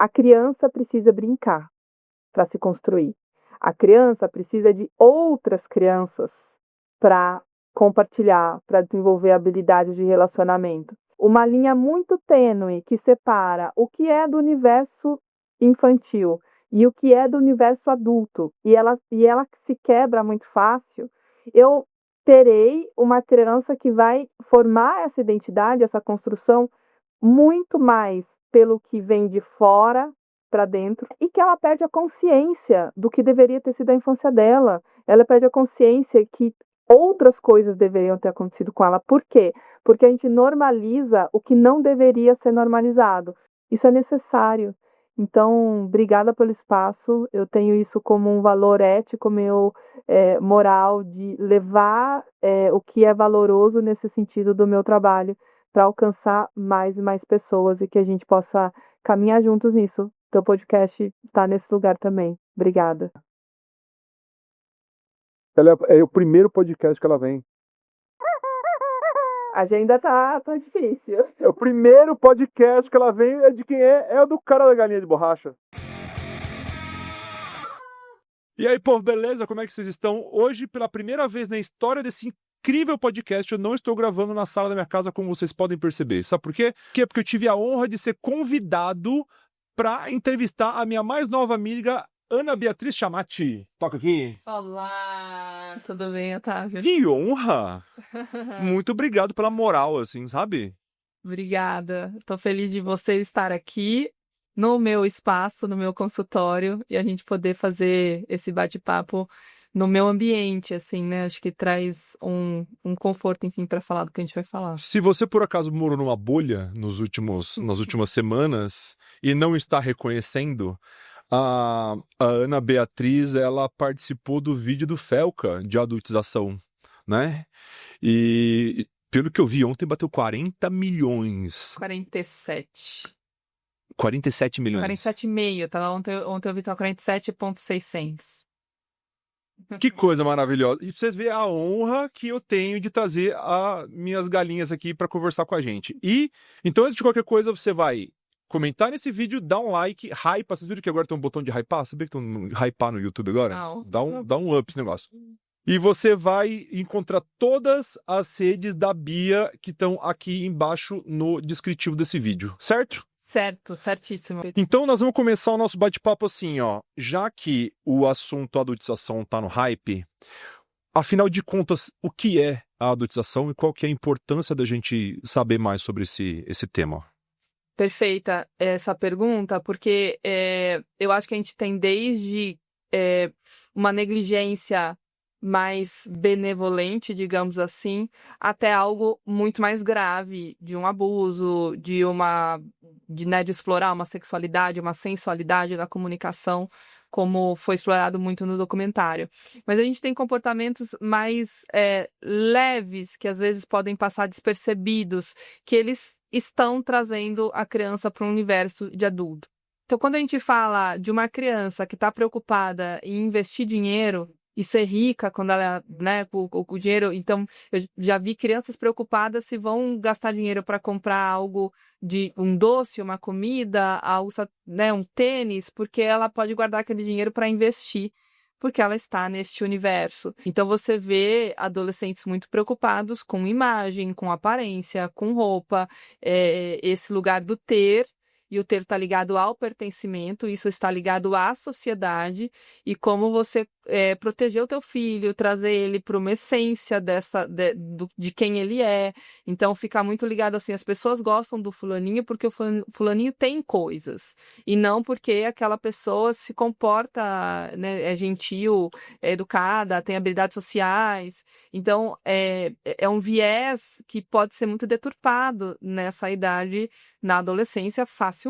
A criança precisa brincar para se construir. A criança precisa de outras crianças para compartilhar, para desenvolver habilidades de relacionamento. Uma linha muito tênue que separa o que é do universo infantil e o que é do universo adulto, e ela se quebra muito fácil. Eu terei uma criança que vai formar essa identidade, essa construção, muito mais pelo que vem de fora para dentro, e que ela perde a consciência do que deveria ter sido a infância dela. Ela perde a consciência que outras coisas deveriam ter acontecido com ela. Por quê? Porque a gente normaliza o que não deveria ser normalizado. Isso é necessário. Então, obrigada pelo espaço. Eu tenho isso como um valor ético meu, moral, de levar o que é valoroso nesse sentido do meu trabalho para alcançar mais e mais pessoas e que a gente possa caminhar juntos nisso. Teu podcast está nesse lugar também. Obrigada. Ela é o primeiro podcast que ela vem. A agenda tá difícil. É o primeiro podcast que ela vem, é de quem é? É o do cara da galinha de borracha. E aí, povo, beleza? Como é que vocês estão? Hoje, pela primeira vez na história desse incrível podcast, eu não estou gravando na sala da minha casa, como vocês podem perceber. Sabe por quê? Porque eu tive a honra de ser convidado para entrevistar a minha mais nova amiga, Ana Beatriz Chamati. Toca aqui. Olá, tudo bem, Otávio? Que honra! Muito obrigado pela moral, assim, sabe? Obrigada. Tô feliz de você estar aqui no meu espaço, no meu consultório, e a gente poder fazer esse bate-papo no meu ambiente, assim, né? Acho que traz um conforto, enfim, para falar do que a gente vai falar. Se você, por acaso, morou numa bolha nas últimas semanas e não está reconhecendo, a Ana Beatriz, ela participou do vídeo do Felca de adultização, né? E pelo que eu vi ontem, bateu 40 milhões. 47. 47 milhões. 47,5, tá? Ontem eu vi, tá 47,600. Que coisa maravilhosa. E pra vocês verem a honra que eu tenho de trazer as minhas galinhas aqui para conversar com a gente. E, então, antes de qualquer coisa, você vai comentar nesse vídeo, dá um like, hypa. Vocês viram que agora tem um botão de hypar? Sabia que tem um hypar no YouTube agora? Não. Dá um up esse negócio. E você vai encontrar todas as redes da Bia que estão aqui embaixo no descritivo desse vídeo, certo? Certo, certíssimo. Então nós vamos começar o nosso bate-papo assim, ó. Já que o assunto adultização tá no hype, afinal de contas, o que é a adultização e qual que é a importância da gente saber mais sobre esse tema? Perfeita essa pergunta, porque eu acho que a gente tem desde uma negligência mais benevolente, digamos assim, até algo muito mais grave, de um abuso, de explorar uma sexualidade, uma sensualidade na comunicação, como foi explorado muito no documentário. Mas a gente tem comportamentos mais leves, que às vezes podem passar despercebidos, que eles estão trazendo a criança para um universo de adulto. Então, quando a gente fala de uma criança que está preocupada em investir dinheiro e ser rica quando ela, né, com o dinheiro. Então, eu já vi crianças preocupadas se vão gastar dinheiro para comprar algo de um doce, uma comida, algo, né, um tênis, porque ela pode guardar aquele dinheiro para investir, porque ela está neste universo. Então, você vê adolescentes muito preocupados com imagem, com aparência, com roupa, esse lugar do ter. E o ter está ligado ao pertencimento, isso está ligado à sociedade e como você proteger o teu filho, trazer ele para uma essência de quem ele é. Então, fica muito ligado assim, as pessoas gostam do fulaninho porque o fulaninho tem coisas e não porque aquela pessoa se comporta, né, é gentil, é educada, tem habilidades sociais. Então, é um viés que pode ser muito deturpado nessa idade, na adolescência, facilmente.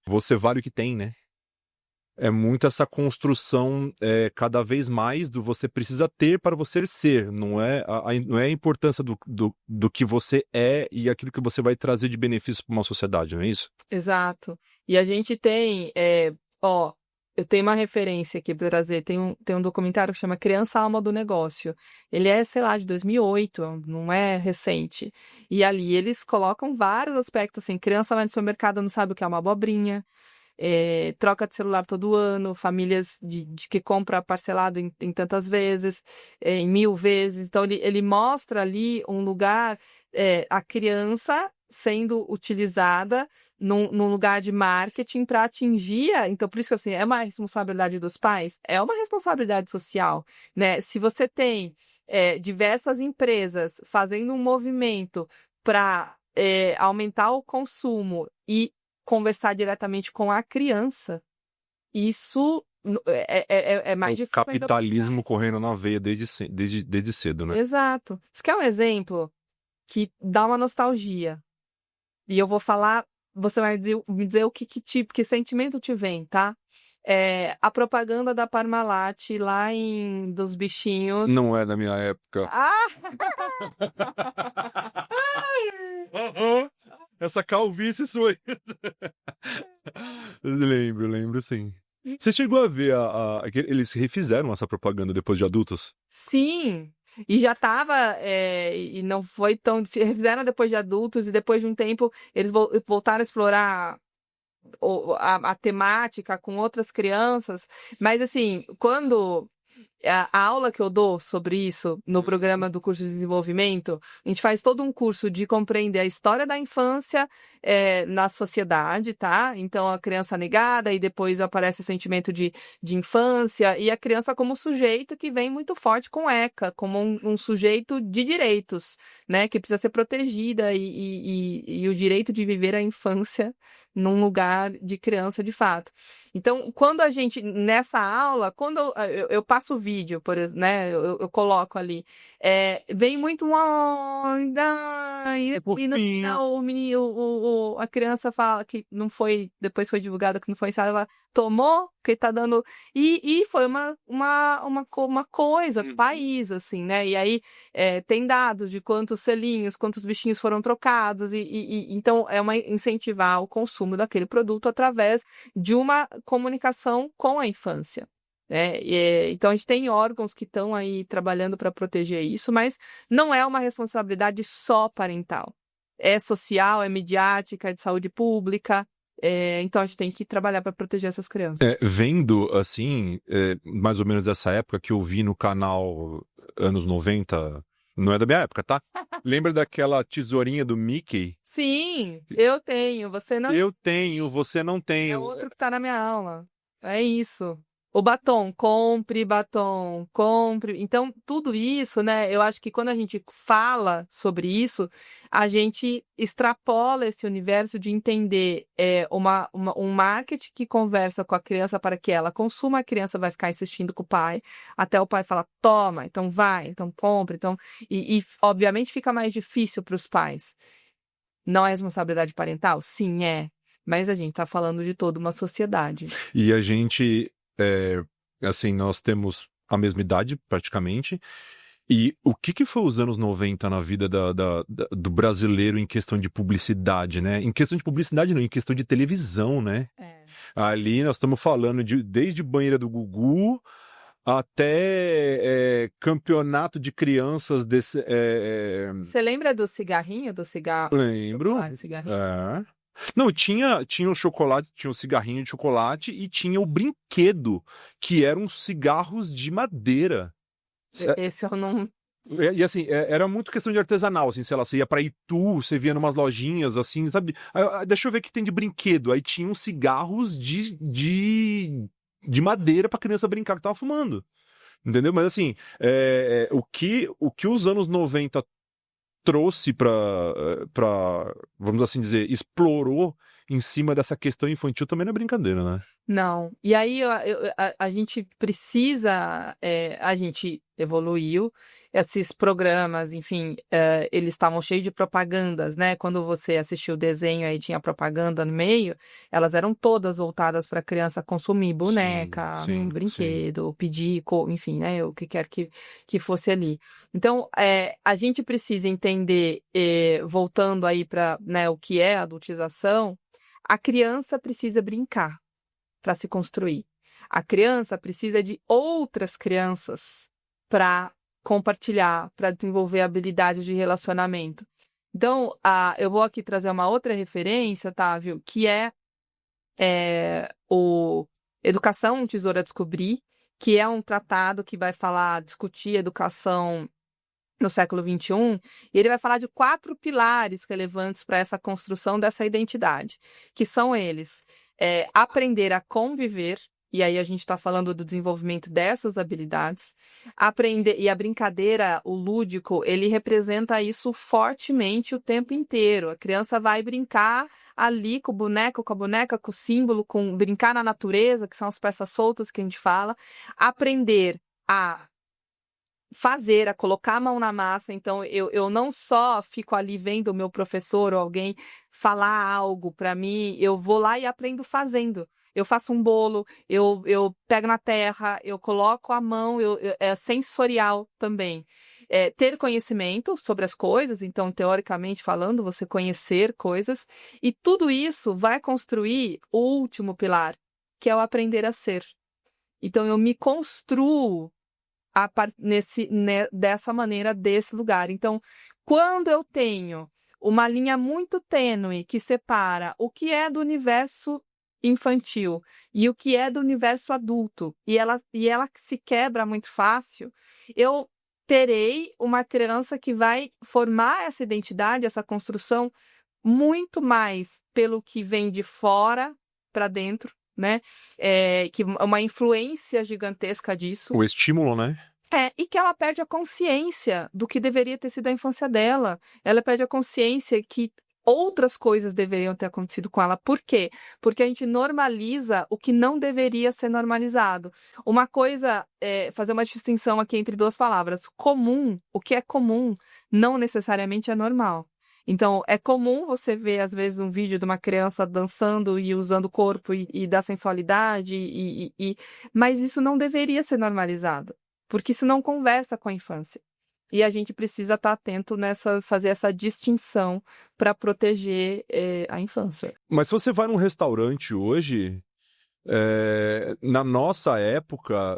Você vale o que tem, né? É muito essa construção cada vez mais do você precisa ter para você ser. Não é a importância do que você é e aquilo que você vai trazer de benefício para uma sociedade, não é isso? Exato. E a gente tem, eu tenho uma referência aqui para trazer. Tem um documentário que chama Criança Alma do Negócio. Ele é, sei lá, de 2008, não é recente. E ali eles colocam vários aspectos, assim, criança vai no supermercado não sabe o que é uma abobrinha. troca de celular todo ano, famílias de que compra parcelado em tantas vezes, em 1000 vezes. Então, ele mostra ali um lugar, a criança sendo utilizada num lugar de marketing para atingir. Então, por isso que assim, é uma responsabilidade dos pais, é uma responsabilidade social, né? Se você tem diversas empresas fazendo um movimento para aumentar o consumo e conversar diretamente com a criança, isso é mais O difícil ainda pros capitalismo pais. correndo na veia desde cedo, né? Exato. Isso quer um exemplo que dá uma nostalgia. E eu vou falar, você vai me dizer o que sentimento te vem, tá? A propaganda da Parmalat lá dos bichinhos. Não é da minha época. Ah! Aham. Essa calvície sua aí. Lembro sim. Você chegou a ver que eles refizeram essa propaganda depois de adultos? Sim! E já tava, e não foi tão. Fizeram depois de adultos, e depois de um tempo eles voltaram a explorar a temática com outras crianças. Mas, assim, quando. A aula que eu dou sobre isso no programa do curso de desenvolvimento, a gente faz todo um curso de compreender a história da infância na sociedade, tá? Então, a criança negada, e depois aparece o sentimento de infância, e a criança como sujeito que vem muito forte com ECA, como um sujeito de direitos, né? Que precisa ser protegida, e o direito de viver a infância num lugar de criança de fato. Então, quando a gente, nessa aula, quando eu passo o vídeo, por exemplo, né, eu coloco ali, vem muito e no final a criança fala que não foi, depois foi divulgado que não foi, ela tomou, que tá dando, e foi uma coisa, país, assim, né, e aí tem dados de quantos selinhos, quantos bichinhos foram trocados, então incentivar o consumo daquele produto através de uma comunicação com a infância. Então, a gente tem órgãos que estão aí trabalhando para proteger isso, mas não é uma responsabilidade só parental. É social, é midiática, é de saúde pública. Então, a gente tem que trabalhar para proteger essas crianças. Vendo, assim, mais ou menos dessa época que eu vi no canal anos 90, não é da minha época, tá? Lembra daquela tesourinha do Mickey? Sim, eu tenho, você não. Eu tenho, você não tem. É outro que tá na minha aula. É isso. O batom, compre batom, compre. Então, tudo isso, né? Eu acho que quando a gente fala sobre isso, a gente extrapola esse universo de entender um marketing que conversa com a criança para que ela consuma, a criança vai ficar insistindo com o pai, até o pai falar, toma, então vai, então compre. Então, obviamente fica mais difícil para os pais. Não é responsabilidade parental? Sim, é. Mas a gente está falando de toda uma sociedade. E a gente, assim, nós temos a mesma idade, praticamente. E o que foi os anos 90 na vida do brasileiro em questão de publicidade, né? Em questão de publicidade não, em questão de televisão, né? Ali nós estamos falando desde banheira do Gugu até campeonato de crianças desse... Você lembra do cigarrinho, do cigarro? Lembro. Chocolate, cigarrinho? Não, tinha o chocolate, tinha o cigarrinho de chocolate e tinha o brinquedo, que eram cigarros de madeira. Esse eu não... E assim, era muito questão de artesanal, assim, sei lá, você ia pra Itu, você via numas lojinhas, assim, sabe? Deixa eu ver o que tem de brinquedo. Aí tinham cigarros de madeira pra criança brincar que tava fumando. Entendeu? Mas assim, o que os anos 90 trouxe pra, vamos assim dizer, explorou em cima dessa questão infantil também não é brincadeira, né? Não. E aí a gente precisa, a gente evoluiu, esses programas, enfim, eles estavam cheios de propagandas, né? Quando você assistiu o desenho aí tinha propaganda no meio, elas eram todas voltadas para a criança consumir boneca, sim, brinquedo, pedir, enfim, né? O que quer que fosse ali. Então, a gente precisa entender, voltando aí para, né, o que é a adultização, a criança precisa brincar para se construir. A criança precisa de outras crianças para compartilhar, para desenvolver habilidades de relacionamento. Então, eu vou aqui trazer uma outra referência, Távio, que é o Educação, um Tesouro a Descobrir, que é um tratado que vai discutir educação no século XXI, e ele vai falar de 4 pilares relevantes para essa construção dessa identidade, que são eles: aprender a conviver, e aí a gente está falando do desenvolvimento dessas habilidades, aprender, e a brincadeira, o lúdico, ele representa isso fortemente o tempo inteiro. A criança vai brincar ali com o boneco, com a boneca, com o símbolo, brincar na natureza, que são as peças soltas que a gente fala, aprender a fazer, a colocar a mão na massa. Então, eu não só fico ali vendo o meu professor ou alguém falar algo para mim, eu vou lá e aprendo fazendo. Eu faço um bolo, eu pego na terra, eu coloco a mão, é sensorial também. Ter conhecimento sobre as coisas, então, teoricamente falando, você conhecer coisas, e tudo isso vai construir o último pilar, que é o aprender a ser. Então, eu me construo dessa maneira, desse lugar. Então, quando eu tenho uma linha muito tênue que separa o que é do universo infantil e o que é do universo adulto, e ela se quebra muito fácil, eu terei uma criança que vai formar essa identidade, essa construção, muito mais pelo que vem de fora para dentro, né? Que uma influência gigantesca disso. O estímulo, né? E que ela perde a consciência do que deveria ter sido a infância dela. Ela perde a consciência que outras coisas deveriam ter acontecido com ela. Por quê? Porque a gente normaliza o que não deveria ser normalizado. Uma coisa fazer uma distinção aqui entre 2 palavras. Comum, o que é comum, não necessariamente é normal. Então, é comum você ver, às vezes, um vídeo de uma criança dançando e usando o corpo e da sensualidade, mas isso não deveria ser normalizado, porque isso não conversa com a infância. E a gente precisa estar atento fazer essa distinção para proteger a infância. Mas se você vai num restaurante hoje, na nossa época,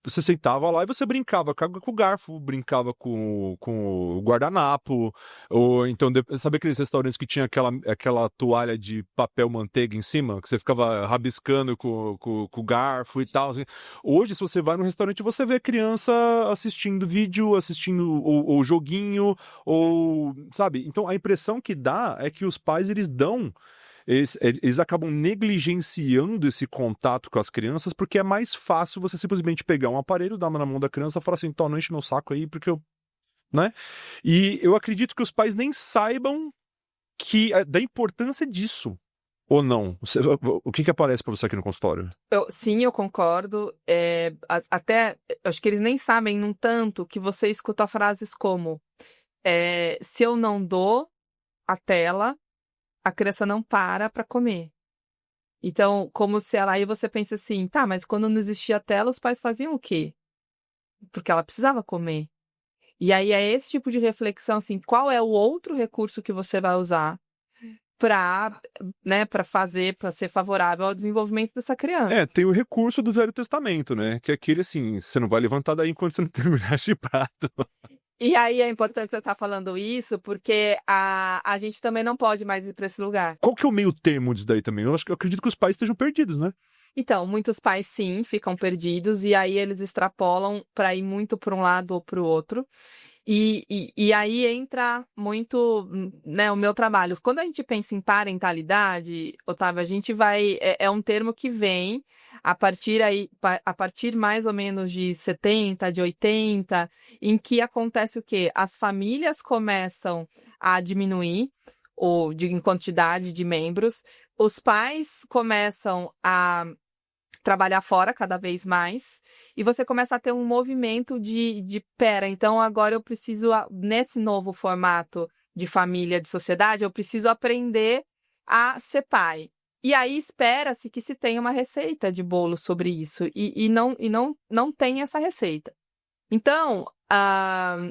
você sentava lá e você brincava com o garfo, brincava com o guardanapo, ou então, sabe aqueles restaurantes que tinha aquela toalha de papel manteiga em cima, que você ficava rabiscando com o garfo e tal, assim. Hoje, se você vai no restaurante, você vê criança assistindo vídeo, assistindo ou joguinho, ou, sabe? Então, a impressão que dá é que os pais, eles acabam negligenciando esse contato com as crianças, porque é mais fácil você simplesmente pegar um aparelho, dar na mão da criança e falar assim, não enche meu saco aí, porque eu... né? E eu acredito que os pais nem saibam da importância disso. Ou não? O que aparece para você aqui no consultório? Sim, eu concordo. Até, acho que eles nem sabem, num tanto, que você escuta frases como se eu não dou a tela, a criança não para comer. Então, como se ela... Aí você pensa assim, tá, mas quando não existia tela, os pais faziam o quê? Porque ela precisava comer. E aí é esse tipo de reflexão, assim, qual é o outro recurso que você vai usar para ser favorável ao desenvolvimento dessa criança? Tem o recurso do Velho Testamento, né? Que é aquele assim, você não vai levantar daí enquanto você não terminar esse prato. E aí é importante você estar falando isso, porque a gente também não pode mais ir para esse lugar. Qual que é o meio termo disso daí também? Eu acredito que os pais estejam perdidos, né? Então, muitos pais, sim, ficam perdidos, e aí eles extrapolam para ir muito para um lado ou para o outro. E aí entra muito, né, o meu trabalho. Quando a gente pensa em parentalidade, Otávio, a gente vai... É um termo que vem a partir mais ou menos de 70, de 80, em que acontece o quê? As famílias começam a diminuir em quantidade de membros, os pais começam a trabalhar fora cada vez mais, e você começa a ter um movimento pera, então agora eu preciso, nesse novo formato de família, de sociedade, eu preciso aprender a ser pai. E aí espera-se que se tenha uma receita de bolo sobre isso, e não tem essa receita. Então,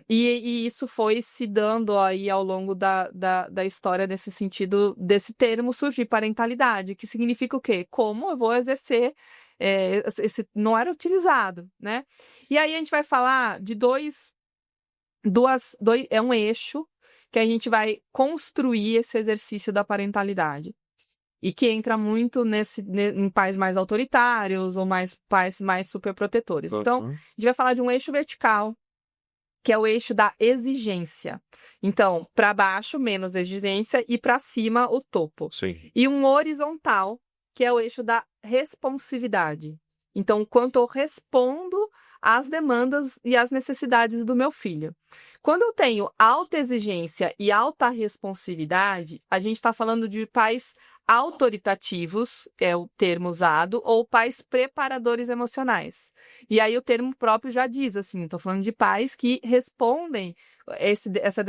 e isso foi se dando aí ao longo da história, nesse sentido, desse termo surgir, parentalidade, que significa o quê? Como eu vou exercer, não era utilizado, né? E aí a gente vai falar de é um eixo que a gente vai construir esse exercício da parentalidade. E que entra muito em pais mais autoritários ou pais mais superprotetores. Então, a gente vai falar de um eixo vertical, que é o eixo da exigência. Então, para baixo, menos exigência, e para cima, o topo. Sim. E um horizontal, que é o eixo da responsividade. Então, quanto eu respondo às demandas e às necessidades do meu filho. Quando eu tenho alta exigência e alta responsividade, a gente está falando de pais autoritativos, é o termo usado, ou pais preparadores emocionais. E aí o termo próprio já diz, assim, estou falando de pais que respondem, essa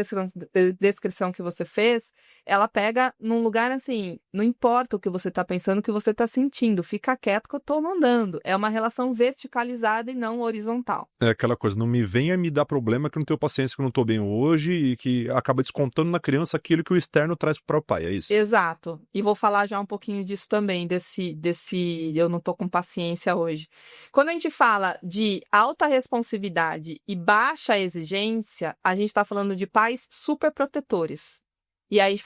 descrição que você fez, ela pega num lugar assim, não importa o que você está pensando, o que você está sentindo, fica quieto que eu estou mandando. É uma relação verticalizada e não horizontal. É aquela coisa, não me venha me dar problema que eu não tenho paciência, que eu não estou bem hoje e que acaba descontando na criança aquilo que o externo traz para o pai, é isso? Exato. E vou falar já um pouquinho disso também, desse eu não estou com paciência hoje. Quando a gente fala de alta responsividade e baixa exigência, a gente está falando de pais superprotetores. E aí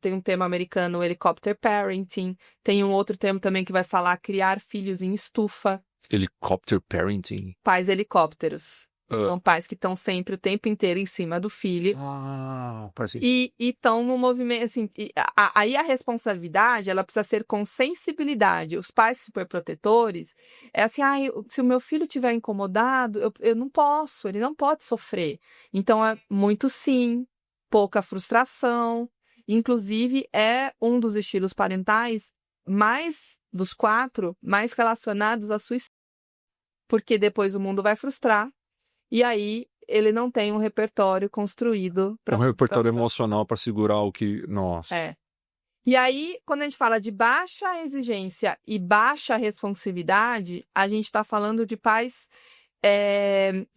tem um termo americano, helicopter parenting, tem um outro termo também que vai falar criar filhos em estufa. Helicopter parenting? Pais helicópteros. São pais que estão sempre o tempo inteiro em cima do filho. Parece. E estão no movimento, assim, aí a responsabilidade, ela precisa ser com sensibilidade. Os pais superprotetores, é assim, se o meu filho estiver incomodado, eu não posso, ele não pode sofrer. Então, é muito sim, pouca frustração. Inclusive, é um dos estilos parentais dos 4, mais relacionados à suicídio. Porque depois o mundo vai frustrar. E aí, ele não tem um repertório construído. Um repertório emocional para segurar o que... Nossa. É. E aí, quando a gente fala de baixa exigência e baixa responsividade, a gente está falando de pais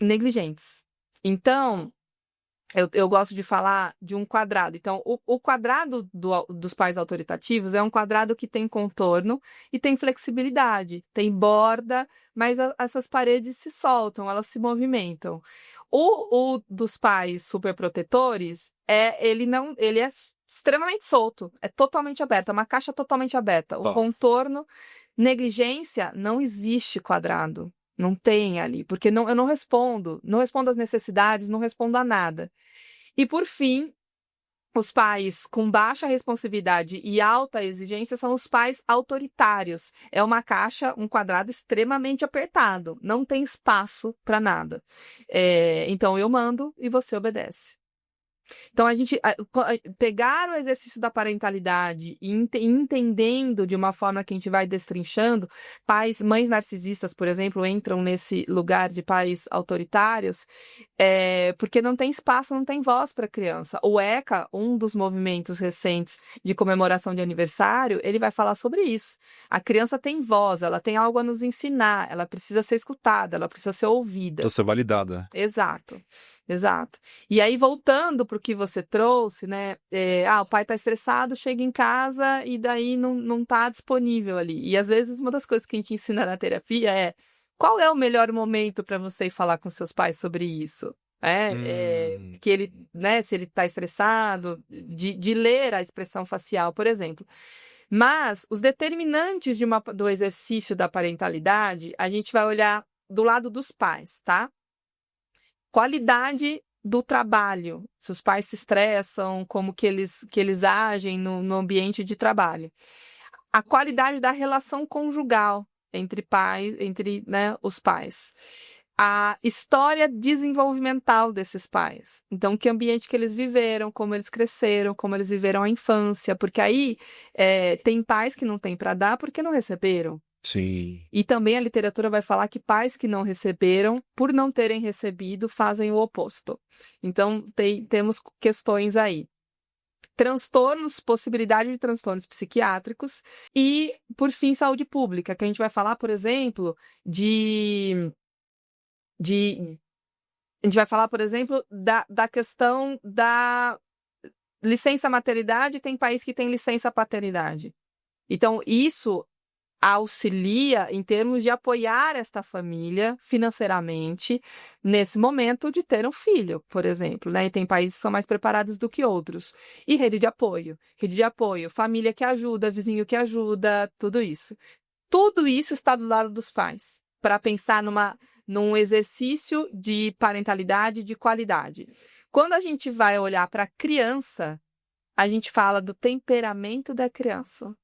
negligentes. Então, eu gosto de falar de um quadrado. Então, o quadrado dos pais autoritativos é um quadrado que tem contorno e tem flexibilidade, tem borda, mas essas paredes se soltam, elas se movimentam. O dos pais superprotetores, ele é extremamente solto, é totalmente aberto, é uma caixa totalmente aberta. O contorno, negligência, não existe quadrado. Não tem ali, porque eu não respondo às necessidades, não respondo a nada. E, por fim, os pais com baixa responsividade e alta exigência são os pais autoritários. É uma caixa, um quadrado extremamente apertado, não tem espaço para nada. Então, eu mando e você obedece. Então, a gente pegar o exercício da parentalidade e entendendo de uma forma que a gente vai destrinchando, mães narcisistas, por exemplo, entram nesse lugar de pais autoritários, porque não tem espaço, não tem voz para a criança. O ECA, um dos movimentos recentes de comemoração de aniversário, ele vai falar sobre isso. A criança tem voz, ela tem algo a nos ensinar, ela precisa ser escutada, ela precisa ser ouvida. Precisa ser validada. Exato. E aí, voltando para o que você trouxe, né? O pai está estressado, chega em casa e daí não está disponível ali. E às vezes uma das coisas que a gente ensina na terapia é qual é o melhor momento para você ir falar com seus pais sobre isso? Que ele, né, se ele está estressado, de ler a expressão facial, por exemplo. Mas os determinantes do exercício da parentalidade, a gente vai olhar do lado dos pais, tá? Qualidade do trabalho, se os pais se estressam, como que eles agem no ambiente de trabalho. A qualidade da relação conjugal entre os pais. A história desenvolvimental desses pais. Então, que ambiente que eles viveram, como eles cresceram, como eles viveram a infância. Porque aí tem pais que não têm para dar porque não receberam. Sim. E também a literatura vai falar que pais que não receberam, por não terem recebido, fazem o oposto. Então, temos questões aí. Possibilidade de transtornos psiquiátricos e, por fim, saúde pública, que a gente vai falar, por exemplo, a gente vai falar, por exemplo, da questão da licença maternidade, tem país que tem licença paternidade. Então, isso auxilia em termos de apoiar esta família financeiramente nesse momento de ter um filho, por exemplo, né? E tem países que são mais preparados do que outros. E rede de apoio, família que ajuda, vizinho que ajuda, tudo isso. Tudo isso está do lado dos pais, para pensar num exercício de parentalidade de qualidade. Quando a gente vai olhar para a criança, a gente fala do temperamento da criança.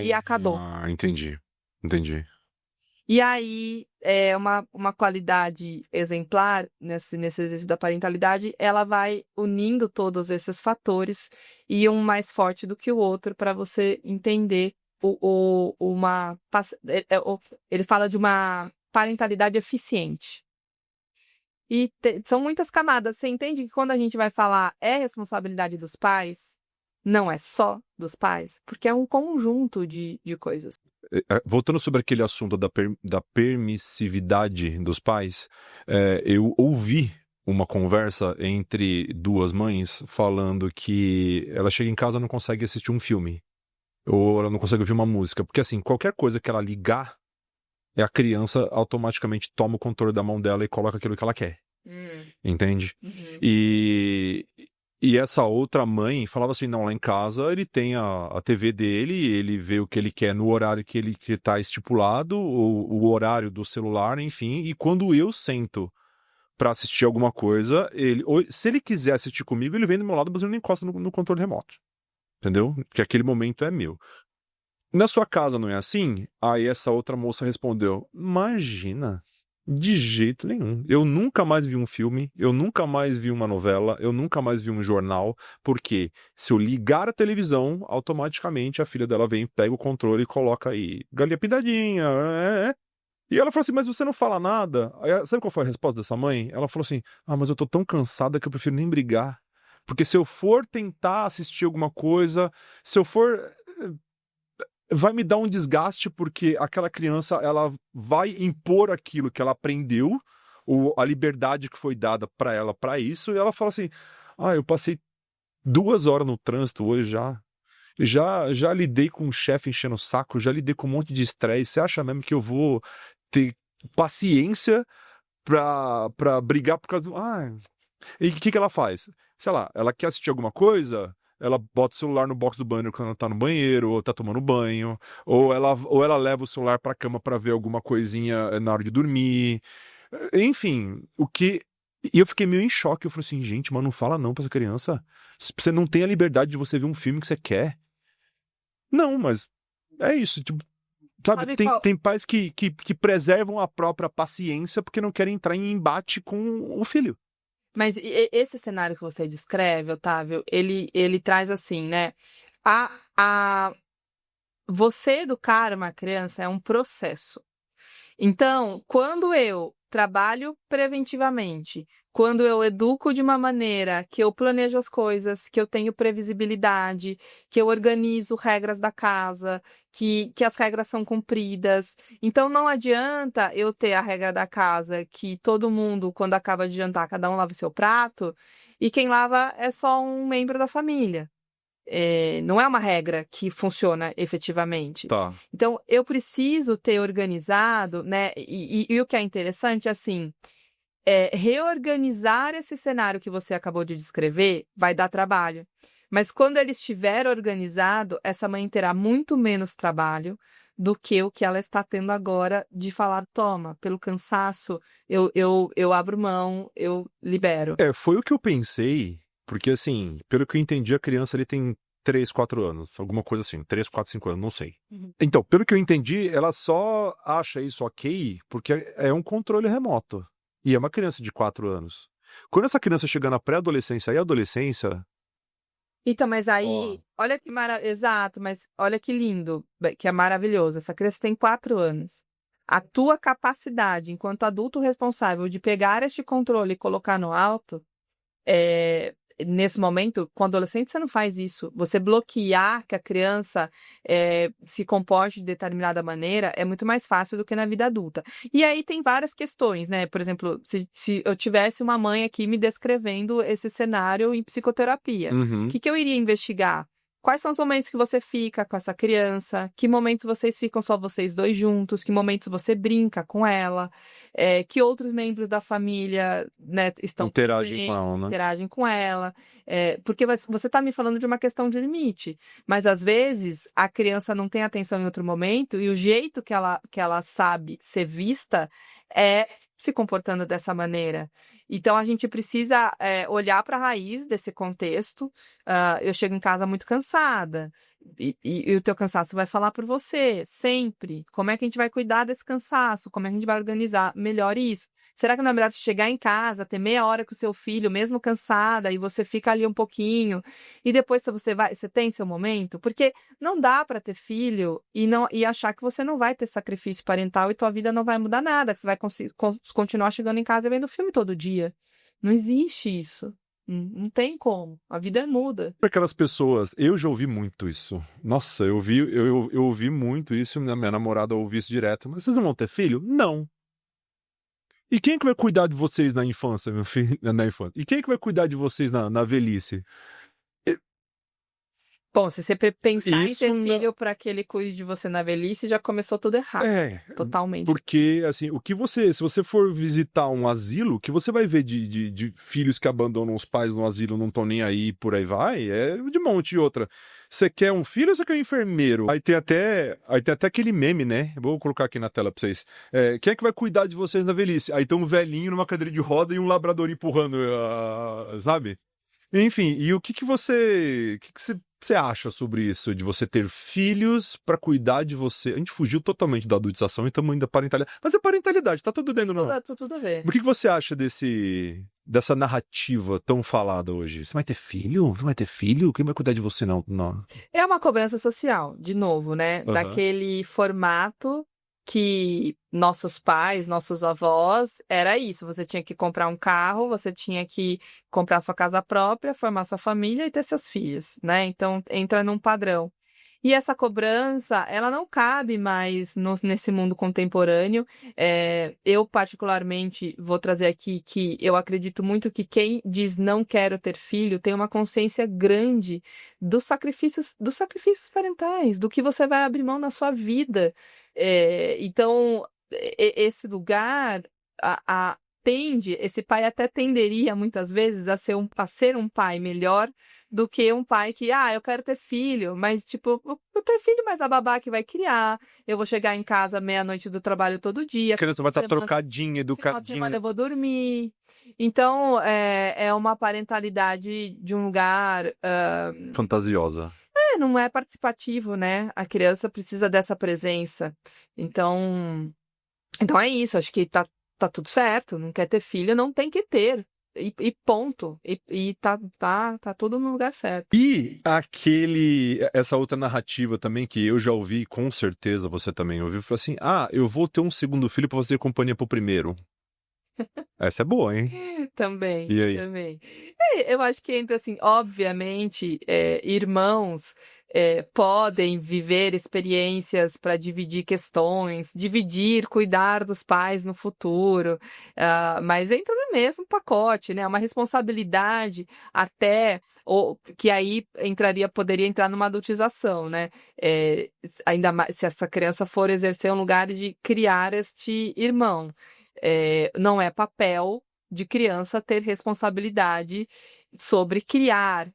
E acabou. Entendi. E aí, uma qualidade exemplar nesse exercício da parentalidade, ela vai unindo todos esses fatores e um mais forte do que o outro para você entender ele fala de uma parentalidade eficiente. E são muitas camadas. Você entende que quando a gente vai falar é responsabilidade dos pais, não é só dos pais, porque é um conjunto de coisas. Voltando sobre aquele assunto da permissividade dos pais, eu ouvi uma conversa entre duas mães falando que ela chega em casa e não consegue assistir um filme, ou ela não consegue ouvir uma música, porque assim, qualquer coisa que ela ligar, a criança automaticamente toma o controle da mão dela e coloca aquilo que ela quer. Entende? Uhum. E essa outra mãe falava assim, não, lá em casa ele tem a TV dele, ele vê o que ele quer no horário que tá estipulado, o horário do celular, enfim, e quando eu sento pra assistir alguma coisa, se ele quiser assistir comigo, ele vem do meu lado, mas ele não encosta no controle remoto. Entendeu? Porque aquele momento é meu. Na sua casa não é assim? Aí essa outra moça respondeu, imagina... De jeito nenhum. Eu nunca mais vi um filme, eu nunca mais vi uma novela, eu nunca mais vi um jornal, porque se eu ligar a televisão, automaticamente a filha dela vem, pega o controle e coloca aí, galinha pintadinha, E ela falou assim, mas você não fala nada? Aí, sabe qual foi a resposta dessa mãe? Ela falou assim, mas eu tô tão cansada que eu prefiro nem brigar. Porque se eu for tentar assistir alguma coisa, se eu for... vai me dar um desgaste porque aquela criança ela vai impor aquilo que ela aprendeu, a liberdade que foi dada para ela para isso, e ela fala assim, eu passei 2 horas no trânsito hoje já lidei com o chefe enchendo o saco, já lidei com um monte de estresse, você acha mesmo que eu vou ter paciência pra brigar por causa do... E o que ela faz? Sei lá, ela quer assistir alguma coisa... Ela bota o celular no box do banheiro quando ela tá no banheiro, ou tá tomando banho, ou ela leva o celular pra cama pra ver alguma coisinha na hora de dormir. Enfim, E eu fiquei meio em choque. Eu falei assim, gente, mas não fala não pra essa criança. Você não tem a liberdade de você ver um filme que você quer. Não, mas é isso. Tipo, sabe, tem pais que preservam a própria paciência porque não querem entrar em embate com o filho. Mas esse cenário que você descreve, Otávio, ele traz assim, né? Você educar uma criança é um processo. Então, quando eu trabalho preventivamente, quando eu educo de uma maneira que eu planejo as coisas, que eu tenho previsibilidade, que eu organizo regras da casa, que as regras são cumpridas. Então, não adianta eu ter a regra da casa que todo mundo, quando acaba de jantar, cada um lava o seu prato, e quem lava é só um membro da família. Não é uma regra que funciona efetivamente. Tá. Então, eu preciso ter organizado, né? E o que é interessante, assim, reorganizar esse cenário que você acabou de descrever vai dar trabalho. Mas quando ele estiver organizado, essa mãe terá muito menos trabalho do que o que ela está tendo agora de falar, toma, pelo cansaço, eu abro mão, eu libero. Foi o que eu pensei, porque assim, pelo que eu entendi, a criança ali tem 3, 4 anos, alguma coisa assim, 3, 4, 5 anos, não sei. Uhum. Então, pelo que eu entendi, ela só acha isso ok porque é um controle remoto. E é uma criança de 4 anos. Quando essa criança chegar na pré-adolescência e adolescência... Então, mas aí, olha que maravilhoso, exato, mas olha que lindo, que é maravilhoso. Essa criança tem 4 anos. A tua capacidade, enquanto adulto responsável, de pegar este controle e colocar no alto, nesse momento, com o adolescente, você não faz isso. Você bloquear que a criança se comporte de determinada maneira é muito mais fácil do que na vida adulta. E aí tem várias questões, né? Por exemplo, se eu tivesse uma mãe aqui me descrevendo esse cenário em psicoterapia, Uhum. o que eu iria investigar? Quais são os momentos que você fica com essa criança? Que momentos vocês ficam só vocês dois juntos? Que momentos você brinca com ela? Que outros membros da família, né, estão Interagem com ela, né? interagem com ela? Porque você está me falando de uma questão de limite, mas às vezes a criança não tem atenção em outro momento e o jeito que ela sabe ser vista é se comportando dessa maneira. Então, a gente precisa olhar para a raiz desse contexto. Eu chego em casa muito cansada e o teu cansaço vai falar por você, sempre. Como é que a gente vai cuidar desse cansaço? Como é que a gente vai organizar melhor isso? Será que não é melhor você chegar em casa, ter meia hora com o seu filho, mesmo cansada, e você fica ali um pouquinho, e depois você tem seu momento? Porque não dá para ter filho e achar que você não vai ter sacrifício parental e tua vida não vai mudar nada, que você vai continuar chegando em casa e vendo filme todo dia. Não existe isso. Não tem como. A vida muda. Para aquelas pessoas, eu já ouvi muito isso. Nossa, eu ouvi muito isso, minha namorada ouve isso direto. Mas vocês não vão ter filho? Não. E quem é que vai cuidar de vocês na infância, meu filho? Na infância? E quem é que vai cuidar de vocês na velhice? Bom, se você pensar em Isso ter filho para que ele cuide de você na velhice, já começou tudo errado. Totalmente. Porque, assim, se você for visitar um asilo, o que você vai ver de filhos que abandonam os pais no asilo, não estão nem aí, por aí vai, é de monte e outra. Você quer um filho ou você quer um enfermeiro? Aí tem até aquele meme, né? Vou colocar aqui na tela pra vocês. Quem é que vai cuidar de vocês na velhice? Aí tem um velhinho numa cadeira de roda e um labrador empurrando, sabe? Enfim, e o que você acha sobre isso, de você ter filhos pra cuidar de você? A gente fugiu totalmente da adultização e estamos indo da parentalidade. Mas é parentalidade, tá tudo dentro, não? Tudo a ver. O que você acha dessa narrativa tão falada hoje? Você vai ter filho? Você vai ter filho? Quem vai cuidar de você, não? É uma cobrança social, de novo, né? Uhum. Daquele formato que nossos pais, nossos avós, era isso. Você tinha que comprar um carro, você tinha que comprar sua casa própria, formar sua família e ter seus filhos, né? Então, entra num padrão. E essa cobrança, ela não cabe mais nesse mundo contemporâneo. Eu, particularmente, vou trazer aqui que eu acredito muito que quem diz não quero ter filho tem uma consciência grande dos sacrifícios parentais, do que você vai abrir mão na sua vida. Então, esse lugar esse pai até tenderia muitas vezes a ser um pai melhor do que um pai que, eu quero ter filho, mas tipo, eu tenho filho, mas a babá que vai criar, eu vou chegar em casa meia-noite do trabalho todo dia. A criança vai estar trocadinha, educadinha. Final de semana eu vou dormir. Então, é uma parentalidade de um lugar... fantasiosa. Não é participativo, né? A criança precisa dessa presença. Então é isso, acho que tá tudo certo, não quer ter filho, não tem que ter. E ponto. E tá tudo no lugar certo. E essa outra narrativa também que eu já ouvi, com certeza você também ouviu, foi assim: eu vou ter um segundo filho pra fazer companhia pro primeiro. Essa é boa, hein? Também, E aí? também. Eu acho que entra assim, obviamente, irmãos podem viver experiências para dividir questões, cuidar dos pais no futuro, mas entra no mesmo pacote, né? Uma responsabilidade até, ou que aí poderia entrar numa adultização, né? Ainda mais se essa criança for exercer um lugar de criar este irmão. Não é papel de criança ter responsabilidade sobre criar.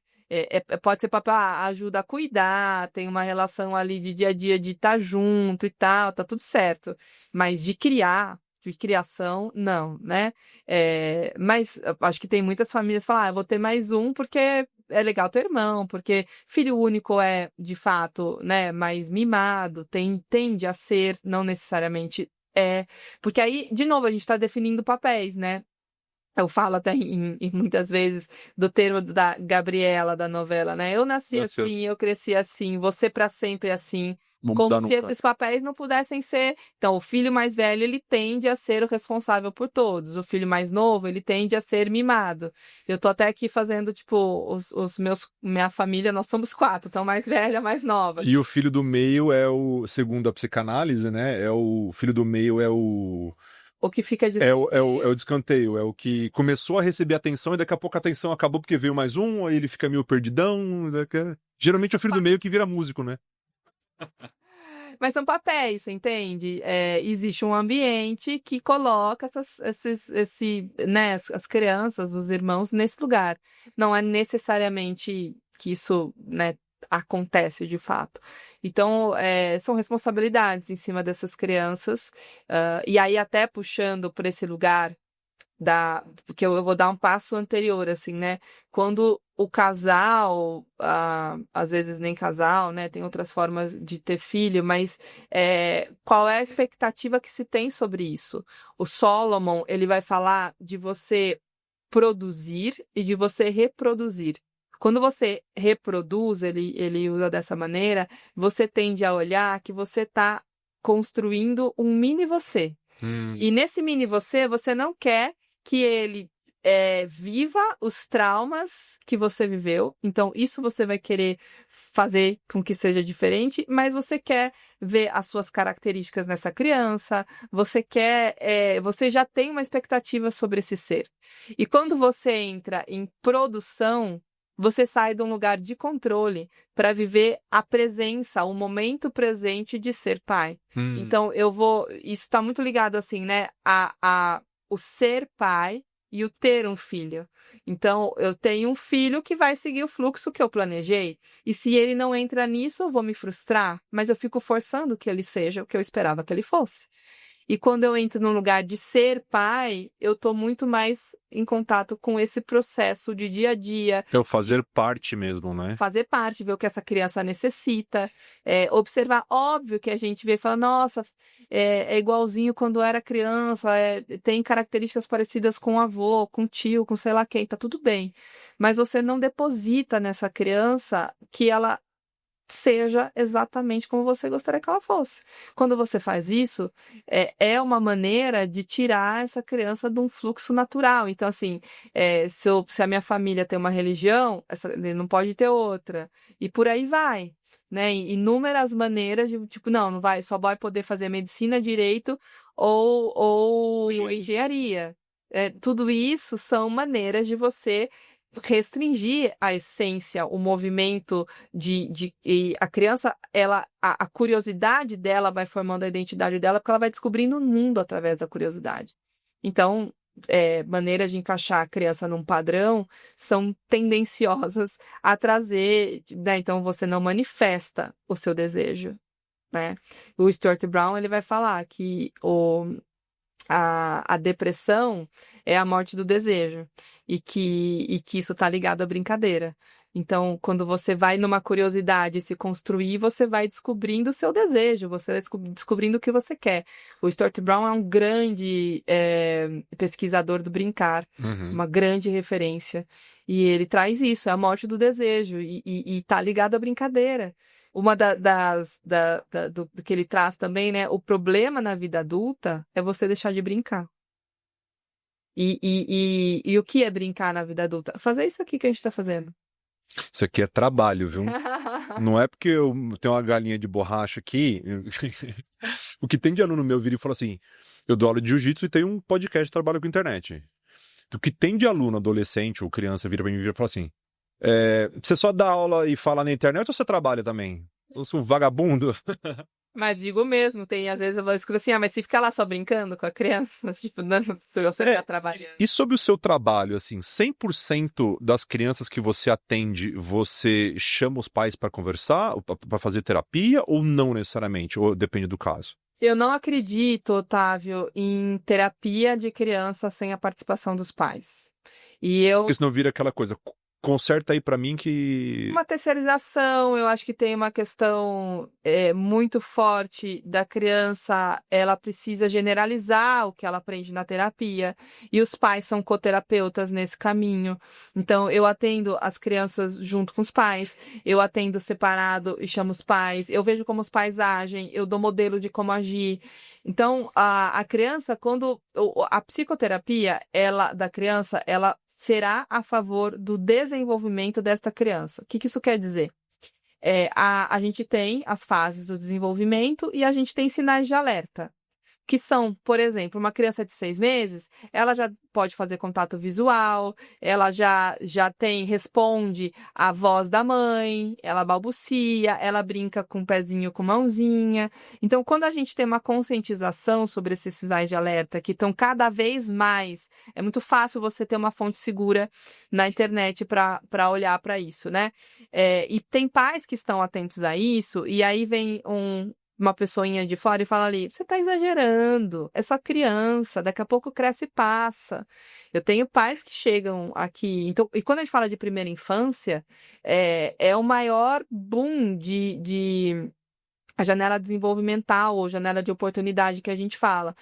Pode ser papel, ajuda a cuidar, tem uma relação ali de dia a dia de estar junto e tal, tá tudo certo. Mas de criação, não, né? Mas acho que tem muitas famílias que falam, eu vou ter mais um porque é legal ter irmão, porque filho único é, de fato, né, mais mimado, tende a ser, não necessariamente porque aí, de novo, a gente está definindo papéis, né? Eu falo até muitas vezes do termo da Gabriela, da novela, né? Eu nasci assim, eu cresci assim, você para sempre assim. Como se esses papéis não pudessem ser... Então, o filho mais velho, ele tende a ser o responsável por todos. O filho mais novo, ele tende a ser mimado. Eu tô até aqui fazendo, tipo, minha família, nós somos 4. Então, mais velha, mais nova. E o filho do meio segundo a psicanálise, né? O filho do meio é o o que fica de... É o descanteio, é o que começou a receber atenção e daqui a pouco a atenção acabou porque veio mais um, aí ele fica meio perdidão. Geralmente é o filho do meio que vira músico, né? Mas são papéis, você entende? Existe um ambiente que coloca né, as crianças, os irmãos, nesse lugar. Não é necessariamente que isso, né, acontece de fato. Então, são responsabilidades em cima dessas crianças. E aí, até puxando por esse lugar porque eu vou dar um passo anterior, assim, né? Quando o casal, às vezes nem casal, né? Tem outras formas de ter filho, mas qual é a expectativa que se tem sobre isso? O Solomon, ele vai falar de você produzir e de você reproduzir. Quando você reproduz, ele usa dessa maneira, você tende a olhar que você está construindo um mini você. E nesse mini você não quer que ele viva os traumas que você viveu. Então, isso você vai querer fazer com que seja diferente, mas você quer ver as suas características nessa criança, você já tem uma expectativa sobre esse ser. E quando você entra em produção, você sai de um lugar de controle para viver a presença, o momento presente de ser pai. Então, isso está muito ligado, assim, né, o ser pai e o ter um filho. Então, eu tenho um filho que vai seguir o fluxo que eu planejei. E se ele não entra nisso, eu vou me frustrar. Mas eu fico forçando que ele seja o que eu esperava que ele fosse. E quando eu entro no lugar de ser pai, eu tô muito mais em contato com esse processo de dia a dia. É o fazer parte mesmo, né? Fazer parte, ver o que essa criança necessita, observar. Óbvio que a gente vê e fala, nossa, é igualzinho quando era criança, tem características parecidas com o avô, com o tio, com sei lá quem, tá tudo bem. Mas você não deposita nessa criança que ela seja exatamente como você gostaria que ela fosse. Quando você faz isso, é uma maneira de tirar essa criança de um fluxo natural. Então, assim, se a minha família tem uma religião, ele não pode ter outra. E por aí vai. Né? Inúmeras maneiras de, tipo, não vai, só vai poder fazer medicina, direito ou engenharia. Tudo isso são maneiras de você restringir a essência, o movimento e a criança, a curiosidade dela vai formando a identidade dela, porque ela vai descobrindo o mundo através da curiosidade. Então, maneiras de encaixar a criança num padrão são tendenciosas a trazer, né? Então, você não manifesta o seu desejo, né? O Stuart Brown, ele vai falar que a depressão é a morte do desejo e que isso está ligado à brincadeira. Então, quando você vai numa curiosidade se construir, você vai descobrindo o seu desejo, você vai descobrindo o que você quer. O Stuart Brown é um grande pesquisador do brincar, uma grande referência. E ele traz isso, é a morte do desejo e tá ligado à brincadeira. Uma do que ele traz também, né? O problema na vida adulta é você deixar de brincar. E o que é brincar na vida adulta? Fazer isso aqui que a gente tá fazendo. Isso aqui é trabalho, viu? Não é porque eu tenho uma galinha de borracha aqui. O que tem de aluno meu vira e fala assim: eu dou aula de jiu-jitsu e tenho um podcast de trabalho com internet. O que tem de aluno, adolescente ou criança vira pra mim e fala assim: você só dá aula e fala na internet ou você trabalha também? Eu sou um vagabundo. Mas digo mesmo, às vezes eu vou escutar assim, mas se ficar lá só brincando com a criança, tipo, não, se você tá trabalhando. E sobre o seu trabalho, assim, 100% das crianças que você atende, você chama os pais para conversar, para fazer terapia, ou não necessariamente, ou depende do caso? Eu não acredito, Otávio, em terapia de criança sem a participação dos pais. Porque senão vira aquela coisa, conserta aí pra mim que... Uma terceirização, eu acho que tem uma questão muito forte da criança, ela precisa generalizar o que ela aprende na terapia, e os pais são coterapeutas nesse caminho. Então, eu atendo as crianças junto com os pais, eu atendo separado e chamo os pais, eu vejo como os pais agem, eu dou modelo de como agir. Então, a criança, quando a psicoterapia, da criança, ela será a favor do desenvolvimento desta criança. O que isso quer dizer? A gente tem as fases do desenvolvimento e a gente tem sinais de alerta. que são, por exemplo, uma criança de 6 meses, ela já pode fazer contato visual, ela já responde à voz da mãe, ela balbucia, ela brinca com o pezinho, com mãozinha. Então, quando a gente tem uma conscientização sobre esses sinais de alerta, que estão cada vez mais, é muito fácil você ter uma fonte segura na internet para olhar para isso, né? E tem pais que estão atentos a isso, e aí vem uma pessoinha de fora e fala ali, você está exagerando, é só criança, daqui a pouco cresce e passa. Eu tenho pais que chegam aqui, então, e quando a gente fala de primeira infância, é o maior boom de a janela desenvolvimental ou janela de oportunidade que a gente fala.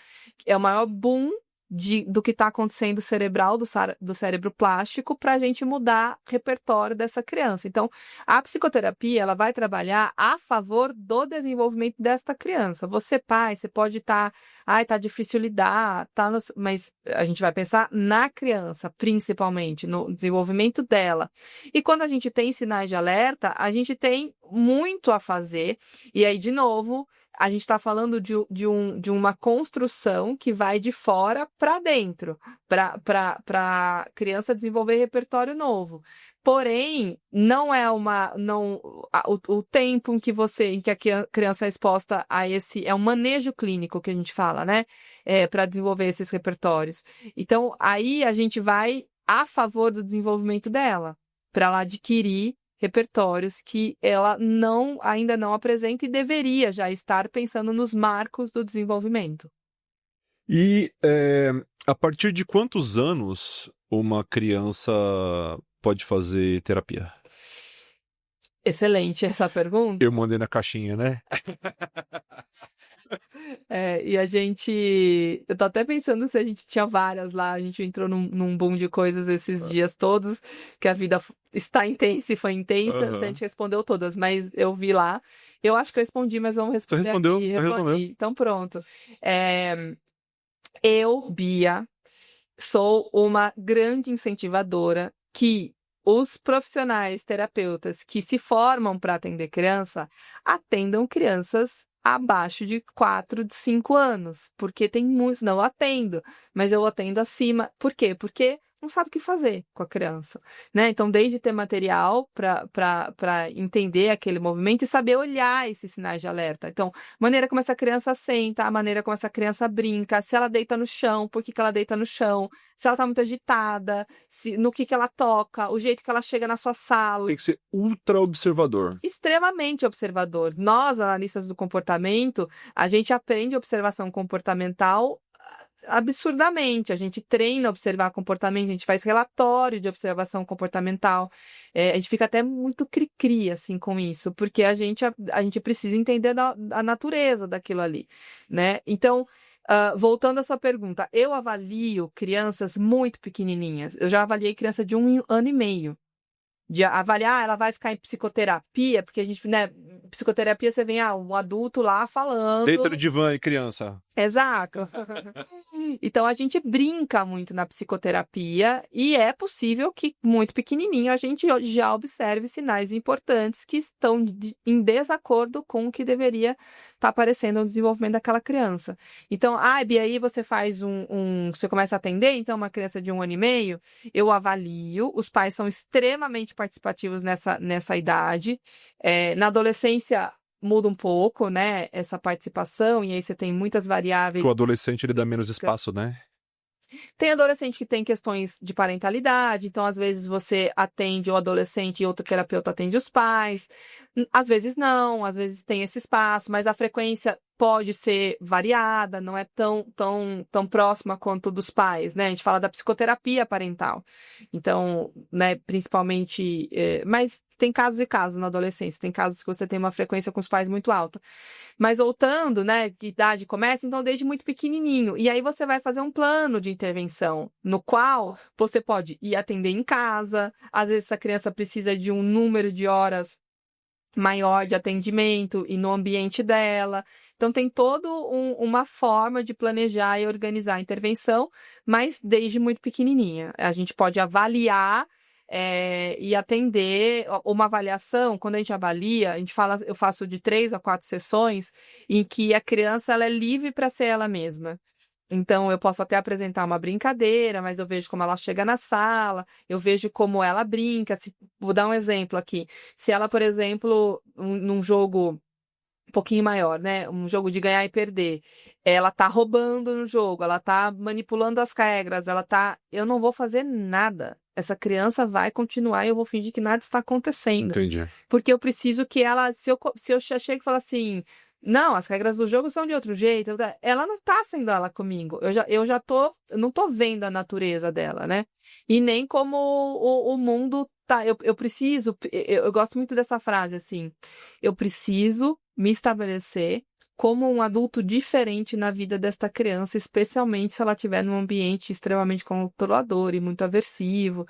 É o maior boom do que está acontecendo cerebral, do cérebro plástico, para a gente mudar o repertório dessa criança. Então, a psicoterapia, ela vai trabalhar a favor do desenvolvimento desta criança. Você, pai, você pode estar, tá difícil lidar, mas a gente vai pensar na criança, principalmente, no desenvolvimento dela. E quando a gente tem sinais de alerta, a gente tem muito a fazer, e aí, de novo, a gente está falando de uma construção que vai de fora para dentro, para a criança desenvolver repertório novo. Porém, não é o tempo em que a criança é exposta a esse, é um manejo clínico que a gente fala, né? Para desenvolver esses repertórios. Então, aí a gente vai a favor do desenvolvimento dela, para ela adquirir repertórios que ela ainda não apresenta e deveria já estar pensando nos marcos do desenvolvimento. E a partir de quantos anos uma criança pode fazer terapia? Excelente essa pergunta. Eu mandei na caixinha, né? E eu tô até pensando se a gente tinha várias lá, a gente entrou num boom de coisas esses dias todos, que a vida está intensa e foi intensa, se a gente respondeu todas, mas eu vi lá, eu acho que eu respondi, mas vamos responder Você respondeu, aqui, respondeu. Então pronto. Eu, Bia, sou uma grande incentivadora que os profissionais terapeutas que se formam para atender criança atendam crianças abaixo de 4, de 5 anos, porque tem muitos, não eu atendo, mas eu atendo acima. Por quê? Porque não sabe o que fazer com a criança, né? Então, desde ter material para entender aquele movimento e saber olhar esses sinais de alerta. Então, maneira como essa criança senta, a maneira como essa criança brinca, se ela deita no chão, por que ela deita no chão, se ela está muito agitada, no que ela toca, o jeito que ela chega na sua sala. Tem que ser ultra observador. Extremamente observador. Nós, analistas do comportamento, a gente aprende observação comportamental absurdamente. A gente treina a observar comportamento, a gente faz relatório de observação comportamental. A gente fica até muito cri-cri, assim, com isso, porque a gente precisa entender a natureza daquilo ali, né? Então, voltando à sua pergunta, eu avalio crianças muito pequenininhas. Eu já avaliei criança de 1 ano e meio. De avaliar, ela vai ficar em psicoterapia, porque a gente, né, psicoterapia você vem, um adulto lá falando. Deita no divã e criança. Exato. Então a gente brinca muito na psicoterapia e é possível que muito pequenininho a gente já observe sinais importantes que estão em desacordo com o que deveria estar aparecendo no desenvolvimento daquela criança. Então, Bia, aí você faz você começa a atender, então, uma criança de 1 ano e meio, eu avalio, os pais são extremamente participativos nessa idade. Na adolescência muda um pouco, né, essa participação, e aí você tem muitas variáveis. Porque o adolescente, ele dá menos espaço, né? Tem adolescente que tem questões de parentalidade, então às vezes você atende o adolescente e outro terapeuta atende os pais. Às vezes não, às vezes tem esse espaço, mas a frequência pode ser variada, não é tão próxima quanto dos pais, né? A gente fala da psicoterapia parental. Então, né, principalmente, mas tem casos e casos na adolescência, tem casos que você tem uma frequência com os pais muito alta. Mas voltando, né, que idade começa, então desde muito pequenininho. E aí você vai fazer um plano de intervenção, no qual você pode ir atender em casa, às vezes essa criança precisa de um número de horas maior de atendimento e no ambiente dela. Então, tem toda uma forma de planejar e organizar a intervenção, mas desde muito pequenininha. A gente pode avaliar e atender uma avaliação. Quando a gente avalia, eu faço de 3 a 4 sessões em que a criança ela é livre para ser ela mesma. Então, eu posso até apresentar uma brincadeira, mas eu vejo como ela chega na sala, eu vejo como ela brinca. Vou dar um exemplo aqui. Se ela, por exemplo, num jogo um pouquinho maior, né? Um jogo de ganhar e perder. Ela tá roubando no jogo, ela tá manipulando as regras, eu não vou fazer nada. Essa criança vai continuar e eu vou fingir que nada está acontecendo. Entendi. Porque eu preciso que ela, se eu chego e falar assim, não, as regras do jogo são de outro jeito, ela não tá sendo ela comigo. Eu não tô vendo a natureza dela, né? E nem como o mundo tá. Eu preciso, eu gosto muito dessa frase, assim, eu preciso me estabelecer como um adulto diferente na vida desta criança, especialmente se ela estiver num ambiente extremamente controlador e muito aversivo.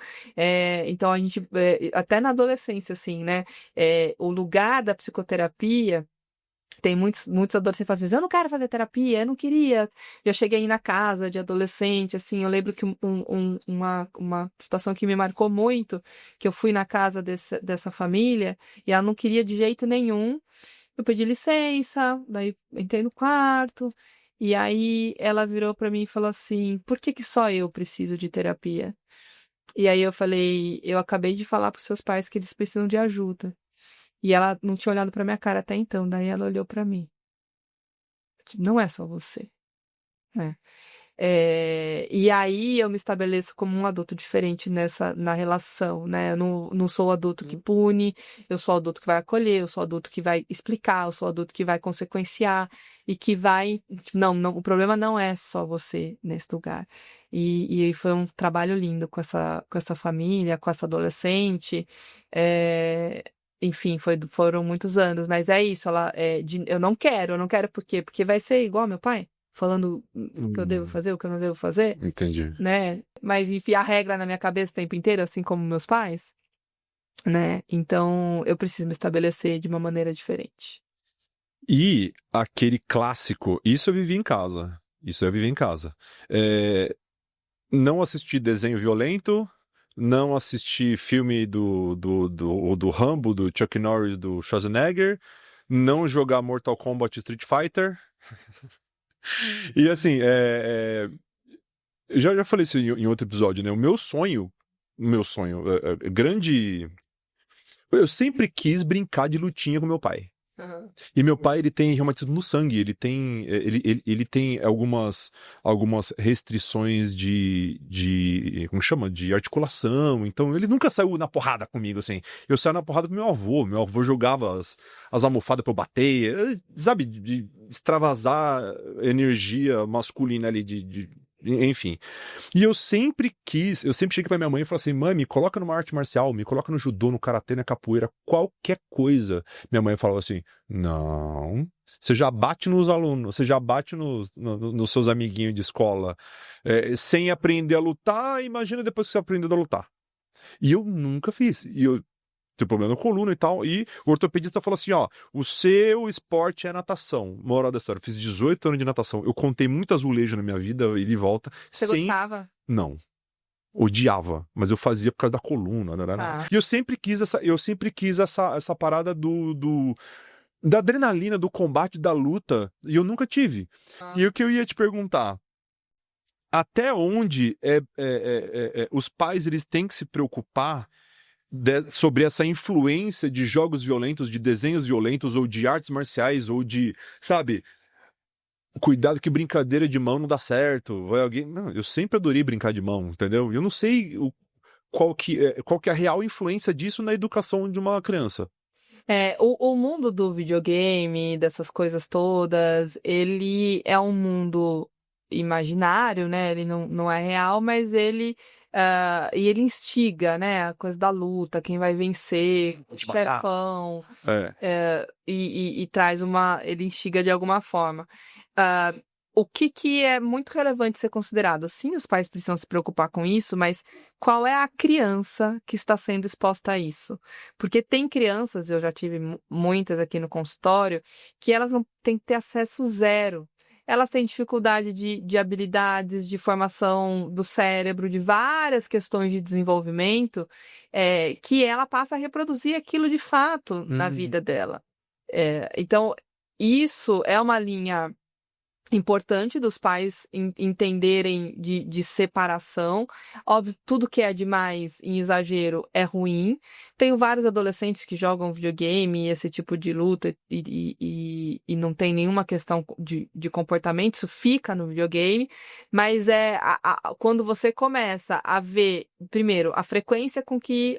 Então, a gente, até na adolescência, assim, né? O lugar da psicoterapia. Tem muitos adolescentes que fazem assim, eu não quero fazer terapia, eu não queria. Eu cheguei aí na casa de adolescente, assim, eu lembro que uma situação que me marcou muito, que eu fui na casa dessa família e ela não queria de jeito nenhum. Eu pedi licença, daí entrei no quarto, e aí ela virou pra mim e falou assim, por que só eu preciso de terapia? E aí eu falei, eu acabei de falar pros seus pais que eles precisam de ajuda. E ela não tinha olhado pra minha cara até então, daí ela olhou pra mim. Não é só você. E aí eu me estabeleço como um adulto diferente na relação, né? Eu não sou o adulto que pune, eu sou o adulto que vai acolher, eu sou o adulto que vai explicar, eu sou o adulto que vai consequenciar e que vai... Não, o problema não é só você nesse lugar. E foi um trabalho lindo com essa família, com essa adolescente. Enfim, foram muitos anos, mas é isso, eu não quero, por quê? Porque vai ser igual meu pai, falando o que eu devo fazer, o que eu não devo fazer, Entendi. né? Mas enfiar regra na minha cabeça o tempo inteiro, assim como meus pais, né? Então, eu preciso me estabelecer de uma maneira diferente. E aquele clássico, isso eu vivi em casa. Não assistir desenho violento, não assistir filme do Rambo, do Chuck Norris, do Schwarzenegger, não jogar Mortal Kombat Street Fighter. E assim, eu já falei isso em outro episódio, né? O meu sonho, grande... Eu sempre quis brincar de lutinha com meu pai. E meu pai, ele tem reumatismo no sangue, ele tem algumas restrições como chama? De articulação, então ele nunca saiu na porrada comigo, assim. Eu saía na porrada com meu avô jogava as almofadas pra eu bater, sabe, de extravasar energia masculina ali, enfim. E eu sempre cheguei pra minha mãe e falei assim, mãe, me coloca numa arte marcial, me coloca no judô, no karatê, na capoeira, qualquer coisa. Minha mãe falava assim, não, você já bate nos alunos, você já bate nos seus amiguinhos de escola, sem aprender a lutar, imagina depois que você aprendeu a lutar. E eu nunca fiz. E eu tenho problema na coluna e tal. E o ortopedista falou assim, ó, o seu esporte é natação. Moral da história, eu fiz 18 anos de natação. Eu contei muito azulejo na minha vida, ida e volta. Você gostava? Não. Odiava, mas eu fazia por causa da coluna. E eu sempre quis essa parada da adrenalina, do combate, da luta, e eu nunca tive. E o que eu ia te perguntar, até onde os pais eles têm que se preocupar sobre essa influência de jogos violentos, de desenhos violentos, ou de artes marciais, ou de, sabe, cuidado que brincadeira de mão não dá certo, vai alguém... Não, eu sempre adorei brincar de mão, entendeu? Eu não sei qual que é a real influência disso na educação de uma criança. O mundo do videogame, dessas coisas todas, ele é um mundo imaginário, né? Ele não é real, mas ele instiga, né? A coisa da luta, quem vai vencer, de perfão, e traz ele instiga de alguma forma. O que é muito relevante ser considerado? Sim, os pais precisam se preocupar com isso, mas qual é a criança que está sendo exposta a isso? Porque tem crianças, eu já tive muitas aqui no consultório, que elas não têm que ter acesso zero. elas têm dificuldade de habilidades, de formação do cérebro, de várias questões de desenvolvimento, que ela passa a reproduzir aquilo de fato na vida dela. Então, isso é uma linha importante dos pais entenderem de separação. Óbvio, tudo que é demais em exagero é ruim. Tenho vários adolescentes que jogam videogame, esse tipo de luta, e não tem nenhuma questão de comportamento, isso fica no videogame, mas quando você começa a ver, primeiro, a frequência com que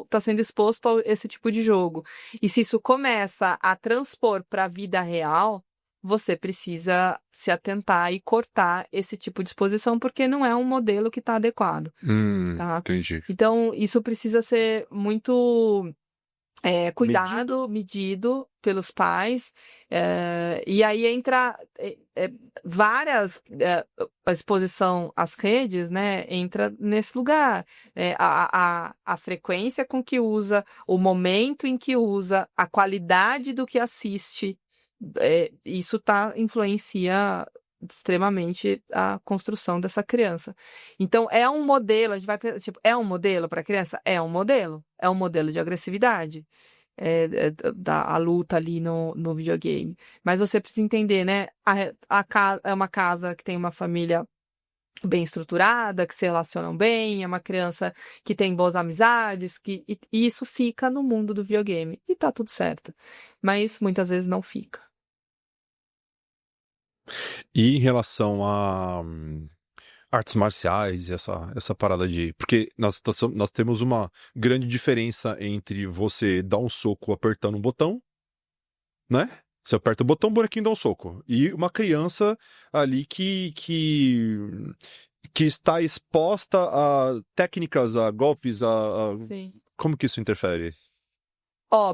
está sendo exposto a esse tipo de jogo, e se isso começa a transpor para a vida real, você precisa se atentar e cortar esse tipo de exposição, porque não é um modelo que está adequado. Tá? Entendi. Então, isso precisa ser muito cuidado, medido pelos pais. E aí entra várias... a exposição às redes, né, entra nesse lugar. A frequência com que usa, o momento em que usa, a qualidade do que assiste, isso influencia extremamente a construção dessa criança. Então, é um modelo, a gente vai pensar, tipo, é um modelo para a criança? É um modelo de agressividade, a luta ali no videogame. Mas você precisa entender, né, é uma casa que tem uma família bem estruturada, que se relacionam bem, é uma criança que tem boas amizades, e isso fica no mundo do videogame. E tá tudo certo. Mas muitas vezes não fica. E em relação a artes marciais, essa parada de... Porque nós temos uma grande diferença entre você dar um soco apertando um botão, né? Você aperta o botão, o bonequinho dá um soco. E uma criança ali que está exposta a técnicas, a golpes, Sim. Como que isso interfere?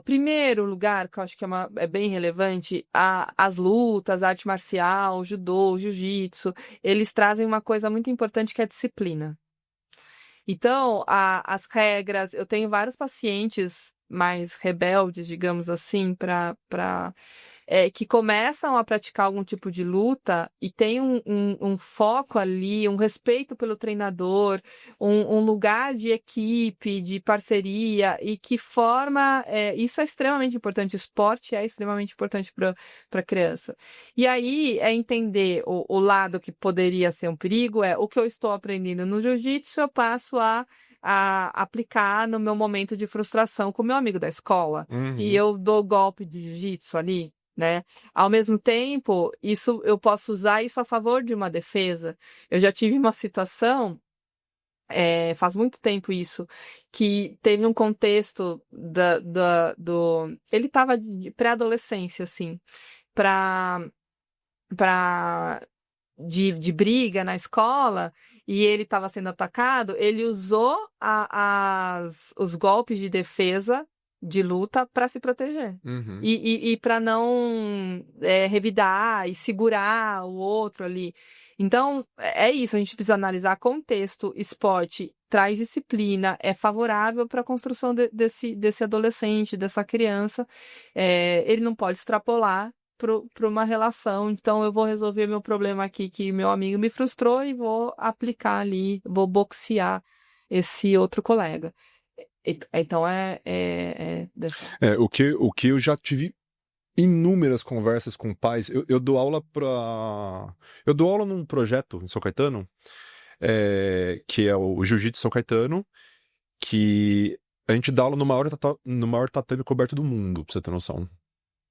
Primeiro lugar, que eu acho que é bem relevante, as lutas, a arte marcial, o judô, o jiu-jitsu, eles trazem uma coisa muito importante que é a disciplina. Então, as regras, eu tenho vários pacientes mais rebeldes, digamos assim, que começam a praticar algum tipo de luta e tem um foco ali, um respeito pelo treinador, um lugar de equipe, de parceria, e que forma... isso é extremamente importante, esporte é extremamente importante para a criança. E aí é entender o lado que poderia ser um perigo, o que eu estou aprendendo no jiu-jitsu, eu passo a aplicar no meu momento de frustração com o meu amigo da escola. Uhum. E eu dou golpe de jiu-jitsu ali, né? Ao mesmo tempo, eu posso usar isso a favor de uma defesa. Eu já tive uma situação, faz muito tempo isso, que teve um contexto ele estava de pré-adolescência, assim, de briga na escola, e ele estava sendo atacado, ele usou os golpes de defesa, de luta, para se proteger. Uhum. E para não revidar e segurar o outro ali. Então, é isso, a gente precisa analisar contexto. Esporte traz disciplina, é favorável para a construção desse adolescente, dessa criança. Ele não pode extrapolar para uma relação. Então, eu vou resolver meu problema aqui, que meu amigo me frustrou, e vou aplicar ali, vou boxear esse outro colega. Então, o que eu já tive inúmeras conversas com pais. Eu dou aula eu dou aula num projeto em São Caetano, que é o Jiu-Jitsu São Caetano, que a gente dá aula no maior tatame coberto do mundo, pra você ter noção.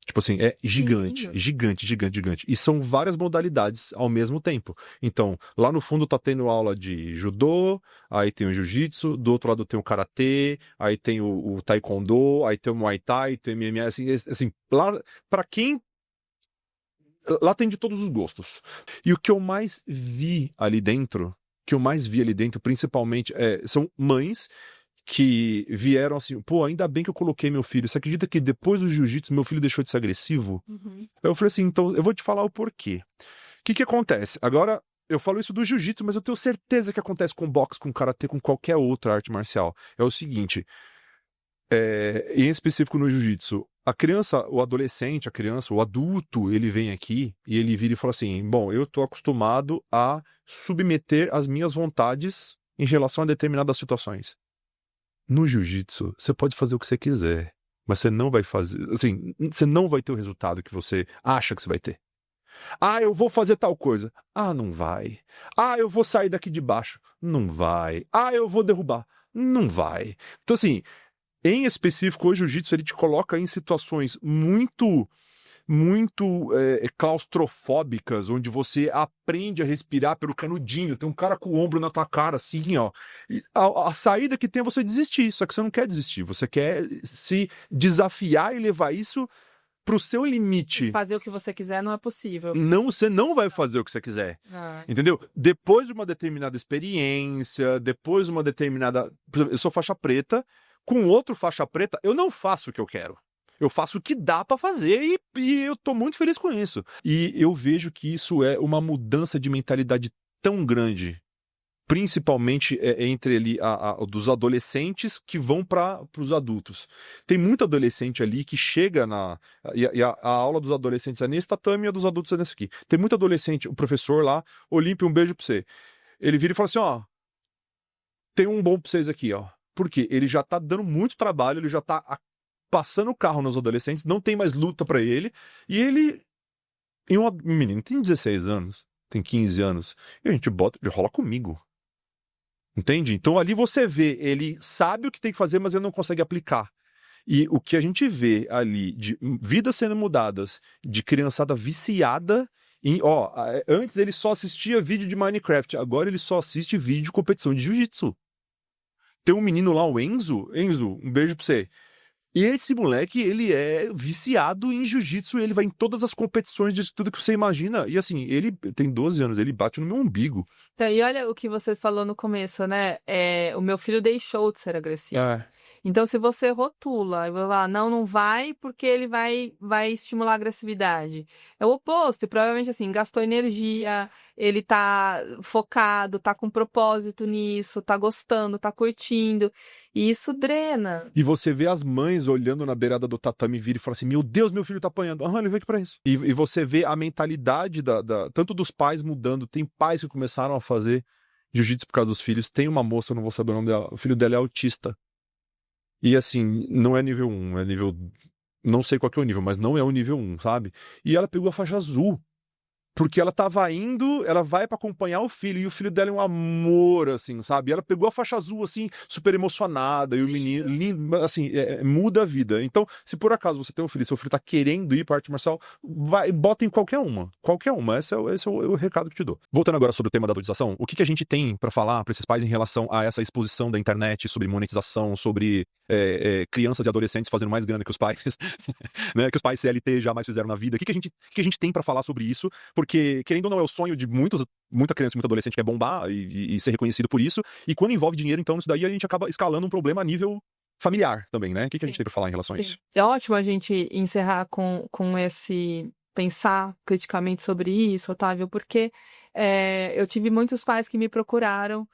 Tipo assim, é gigante, gigante, gigante, gigante. E são várias modalidades ao mesmo tempo. Então, lá no fundo tá tendo aula de judô, aí tem o jiu-jitsu, do outro lado tem o karatê, aí tem o taekwondo, aí tem o muay thai, tem o MMA, assim, lá, pra quem... Lá tem de todos os gostos. E o que eu mais vi ali dentro, principalmente, são mães que vieram assim, pô, ainda bem que eu coloquei meu filho. Você acredita que depois do jiu-jitsu meu filho deixou de ser agressivo? Uhum. Eu falei assim, então eu vou te falar o porquê. O que acontece? Agora, eu falo isso do jiu-jitsu, mas eu tenho certeza que acontece com boxe, com karatê, com qualquer outra arte marcial. É o seguinte, em específico no jiu-jitsu, A criança, o adolescente, a criança, o adulto, ele vem aqui e ele vira e fala assim, bom, eu tô acostumado a submeter as minhas vontades em relação a determinadas situações. No jiu-jitsu, você pode fazer o que você quiser, mas você não vai fazer, assim, você não vai ter o resultado que você acha que você vai ter. Ah, eu vou fazer tal coisa. Ah, não vai. Ah, eu vou sair daqui de baixo. Não vai. Ah, eu vou derrubar. Não vai. Então, assim, em específico, o jiu-jitsu, ele te coloca em situações muito claustrofóbicas, onde você aprende a respirar pelo canudinho. Tem um cara com o ombro na tua cara, assim, ó. E a saída que tem é você desistir, só que você não quer desistir. Você quer se desafiar e levar isso pro seu limite. Fazer o que você quiser não é possível. Não, você não vai fazer o que você quiser. Entendeu? Depois de uma determinada experiência, depois de uma determinada... Por exemplo, eu sou faixa preta, com outro faixa preta, eu não faço o que eu quero. Eu faço o que dá pra fazer e eu tô muito feliz com isso. E eu vejo que isso é uma mudança de mentalidade tão grande, principalmente entre ali dos adolescentes que vão para os adultos. Tem muito adolescente ali que chega e a aula dos adolescentes é nesse tatame e a dos adultos é nesse aqui. Tem muito adolescente, o professor lá, Olímpio, um beijo pra você. Ele vira e fala assim, ó, tem um bom pra vocês aqui, ó. Por quê? Ele já tá dando muito trabalho, ele já tá passando o carro nos adolescentes, não tem mais luta pra ele, e ele... E um menino tem 16 anos, tem 15 anos, e a gente bota, ele rola comigo. Entende? Então ali você vê, ele sabe o que tem que fazer, mas ele não consegue aplicar. E o que a gente vê ali de vidas sendo mudadas, de criançada viciada em... Ó, antes ele só assistia vídeo de Minecraft, agora ele só assiste vídeo de competição de jiu-jitsu. Tem um menino lá, o Enzo, um beijo pra você. E esse moleque, ele é viciado em jiu-jitsu, ele vai em todas as competições de tudo que você imagina. E assim, ele tem 12 anos, ele bate no meu umbigo. Então, e olha o que você falou no começo, né? O meu filho deixou de ser agressivo. Então, se você rotula e vai falar, não vai porque ele vai estimular a agressividade. É o oposto, e provavelmente assim, gastou energia, ele tá focado, tá com propósito nisso, tá gostando, tá curtindo, e isso drena. E você vê as mães olhando na beirada do tatame e vir e falar assim, meu Deus, meu filho tá apanhando. Ah, ele veio aqui pra isso. E você vê a mentalidade tanto dos pais mudando, tem pais que começaram a fazer jiu-jitsu por causa dos filhos. Tem uma moça, não vou saber o nome dela, o filho dela é autista. E assim, não é nível 1, é nível... Não sei qual que é o nível, mas não é o nível 1, sabe? E ela pegou a faixa azul. Porque ela tava indo, ela vai pra acompanhar o filho, e o filho dela é um amor, assim, sabe? E ela pegou a faixa azul, assim, super emocionada, e o menino, lindo, assim, muda a vida. Então, se por acaso você tem um filho, seu filho tá querendo ir pra arte marcial, bota em qualquer uma. Esse é o recado que te dou. Voltando agora sobre o tema da adultização, o que a gente tem pra falar pra esses pais em relação a essa exposição da internet, sobre monetização, sobre crianças e adolescentes fazendo mais grana que os pais, né? Que os pais CLT jamais fizeram na vida. O que a gente tem pra falar sobre isso? Porque, querendo ou não, é o sonho de muita criança e muito adolescente que é bombar e ser reconhecido por isso. E quando envolve dinheiro, então, isso daí a gente acaba escalando um problema a nível familiar também, né? O que a gente tem pra falar em relação a isso? É ótimo a gente encerrar com esse... pensar criticamente sobre isso, Otávio, porque eu tive muitos pais que me procuraram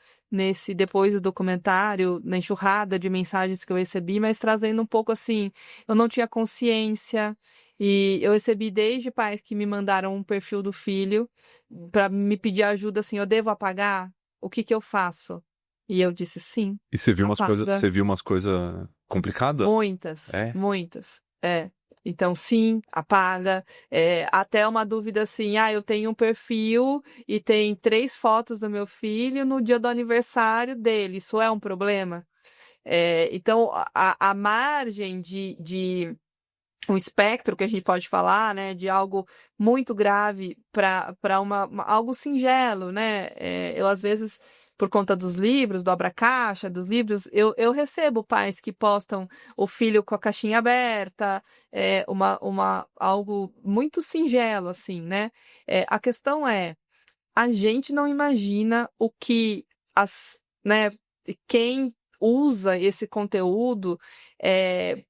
depois do documentário, na enxurrada de mensagens que eu recebi, mas trazendo um pouco assim, eu não tinha consciência, e eu recebi desde pais que me mandaram um perfil do filho para me pedir ajuda, assim, eu devo apagar? O que eu faço? E eu disse sim. E você viu umas coisas complicadas? Muitas. Então, sim, apaga. Até uma dúvida assim, eu tenho um perfil e tem 3 fotos do meu filho no dia do aniversário dele. Isso é um problema? Então, a margem de um espectro que a gente pode falar, né, de algo muito grave para algo singelo, né? Eu, às vezes, por conta dos livros, do Abra-Caixa, dos livros, eu recebo pais que postam o filho com a caixinha aberta, algo muito singelo, assim, né? A questão a gente não imagina o que né, quem usa esse conteúdo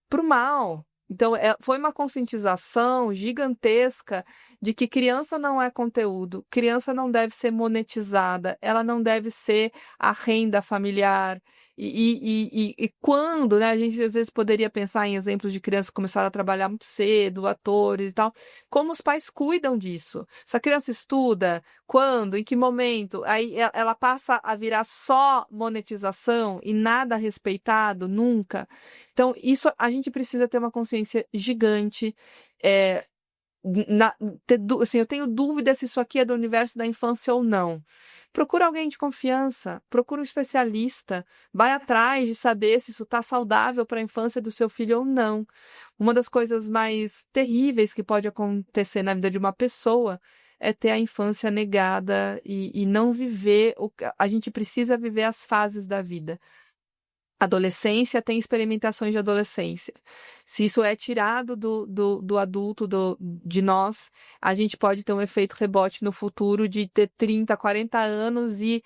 para o mal. Então, foi uma conscientização gigantesca de que criança não é conteúdo, criança não deve ser monetizada, ela não deve ser a renda familiar. E quando, né, a gente às vezes poderia pensar em exemplos de crianças que começaram a trabalhar muito cedo, atores e tal, como os pais cuidam disso? Se a criança estuda, quando, em que momento? Aí ela passa a virar só monetização e nada respeitado, nunca. Então, isso a gente precisa ter uma consciência gigante. É, assim, eu tenho dúvida se isso aqui é do universo da infância ou não. Procura alguém de confiança, procura um especialista, vai atrás de saber se isso está saudável para a infância do seu filho ou não. Uma das coisas mais terríveis que pode acontecer na vida de uma pessoa é ter a infância negada e não viver. A gente precisa viver as fases da vida. Adolescência tem experimentações de adolescência. Se isso é tirado do adulto, de nós, a gente pode ter um efeito rebote no futuro de ter 30, 40 anos e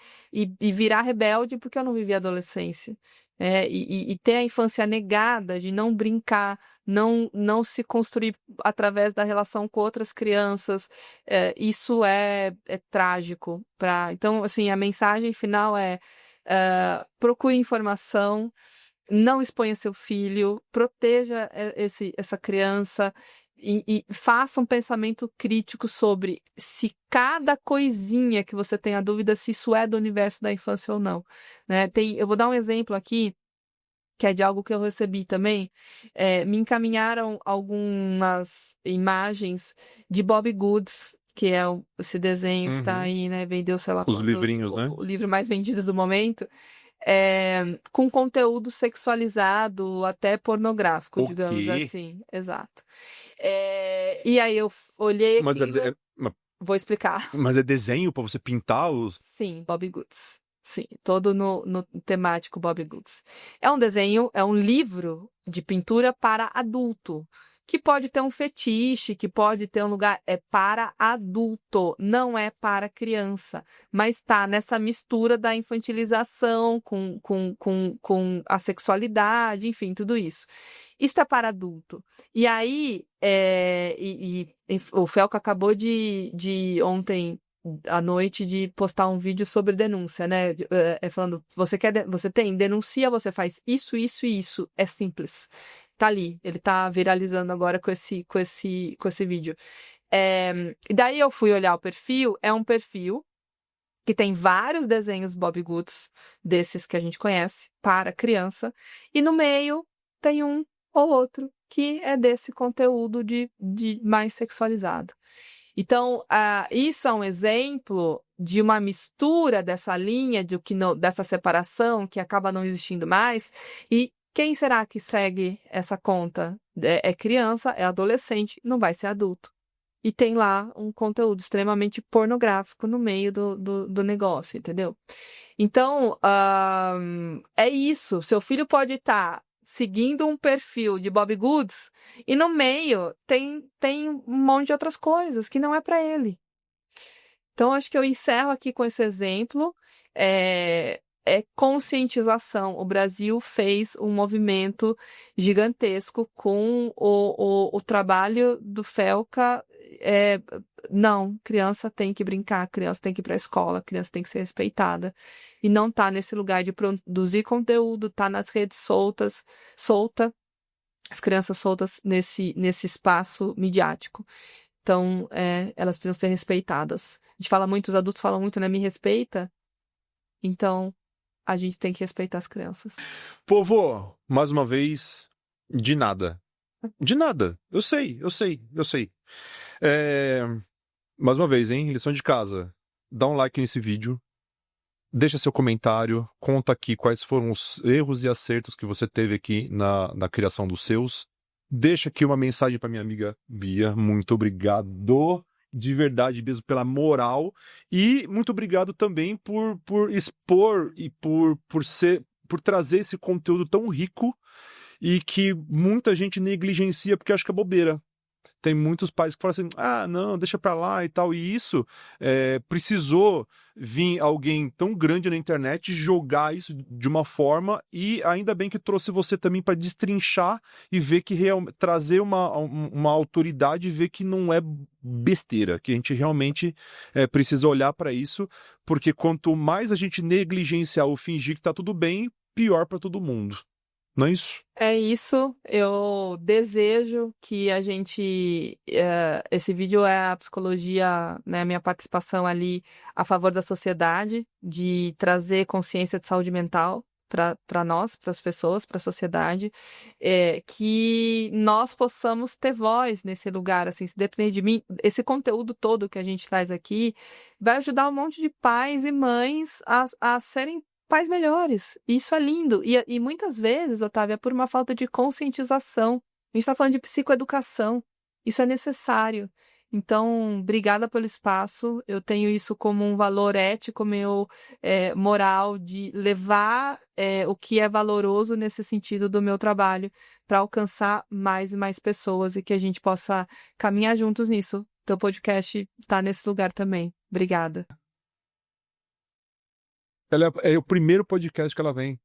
virar rebelde porque eu não vivi a adolescência. E ter a infância negada, de não brincar, não se construir através da relação com outras crianças, isso é trágico. Então, assim, a mensagem final é: procure informação, não exponha seu filho, proteja essa criança e faça um pensamento crítico sobre se cada coisinha que você tenha dúvida se isso é do universo da infância ou não, né? Eu vou dar um exemplo aqui, que é de algo que eu recebi também. Me encaminharam algumas imagens de Bobbie Goods, que é esse desenho que tá aí, né? Vendeu, sei lá, Os livrinhos, né? o livro mais vendido do momento, com conteúdo sexualizado, até pornográfico, O digamos quê? assim. Exato. E aí eu olhei Mas aquilo, vou explicar. mas é desenho pra você pintar os... Sim, Bobbie Goods. Sim, todo no temático Bobbie Goods. É um desenho, é um livro de pintura para adulto, que pode ter um fetiche, que pode ter um lugar. É para adulto, não é para criança. Mas está nessa mistura da infantilização com a sexualidade, enfim, tudo isso. Isso é para adulto. E aí, o Felco acabou de ontem à noite de postar um vídeo sobre denúncia, né? Falando, você denuncia, você faz isso, isso e isso. É simples. Tá ali, ele tá viralizando agora com esse vídeo. E daí eu fui olhar o perfil, é um perfil que tem vários desenhos Bobbie Goods, desses que a gente conhece, para criança, e no meio tem um ou outro que é desse conteúdo de mais sexualizado. Então, isso é um exemplo de uma mistura dessa linha, dessa separação que acaba não existindo mais. E quem será que segue essa conta? É criança, é adolescente, não vai ser adulto. E tem lá um conteúdo extremamente pornográfico no meio do negócio, entendeu? Então, é isso. Seu filho pode estar seguindo um perfil de Bobbie Goods e no meio tem um monte de outras coisas que não é para ele. Então, acho que eu encerro aqui com esse exemplo. Conscientização. O Brasil fez um movimento gigantesco com o trabalho do Felca. Não, criança tem que brincar, criança tem que ir para a escola, criança tem que ser respeitada. E não tá nesse lugar de produzir conteúdo, tá nas redes solta, as crianças soltas nesse espaço midiático. Então, elas precisam ser respeitadas. A gente fala muito, os adultos falam muito, né? Me respeita. Então, a gente tem que respeitar as crianças. Povo, mais uma vez, de nada. De nada. Eu sei. Mais uma vez, hein? Lição de casa. Dá um like nesse vídeo. Deixa seu comentário. Conta aqui quais foram os erros e acertos que você teve aqui na criação dos seus. Deixa aqui uma mensagem para minha amiga Bia. Muito obrigado. De verdade mesmo pela moral. E muito obrigado também por expor e por trazer esse conteúdo tão rico e que muita gente negligencia porque acha que é bobeira. tem muitos pais que falam assim, não, deixa pra lá e tal. E isso precisou vir alguém tão grande na internet jogar isso de uma forma, e ainda bem que trouxe você também para destrinchar e ver que trazer uma autoridade e ver que não é besteira, que a gente realmente precisa olhar para isso, porque quanto mais a gente negligenciar ou fingir que tá tudo bem, pior para todo mundo. Não é isso? É isso, eu desejo que a gente. Esse vídeo é a psicologia, né, a minha participação ali a favor da sociedade, de trazer consciência de saúde mental para nós, para as pessoas, para a sociedade, que nós possamos ter voz nesse lugar, assim, se depender de mim, esse conteúdo todo que a gente traz aqui vai ajudar um monte de pais e mães a serem pais melhores. Isso é lindo. E muitas vezes, Otávio, é por uma falta de conscientização. A gente está falando de psicoeducação. Isso é necessário. Então, obrigada pelo espaço. Eu tenho isso como um valor ético meu, moral, de levar o que é valoroso nesse sentido do meu trabalho para alcançar mais e mais pessoas e que a gente possa caminhar juntos nisso. Teu podcast está nesse lugar também. Obrigada. Ela é o primeiro podcast que ela vem.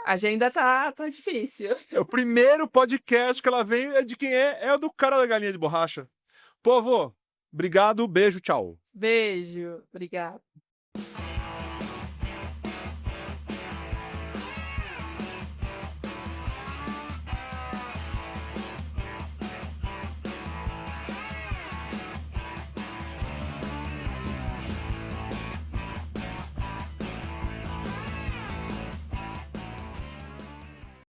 A agenda tá difícil. É o primeiro podcast que ela vem, é de quem é o do cara da galinha de borracha. Povo, obrigado, beijo, tchau. Beijo, obrigada.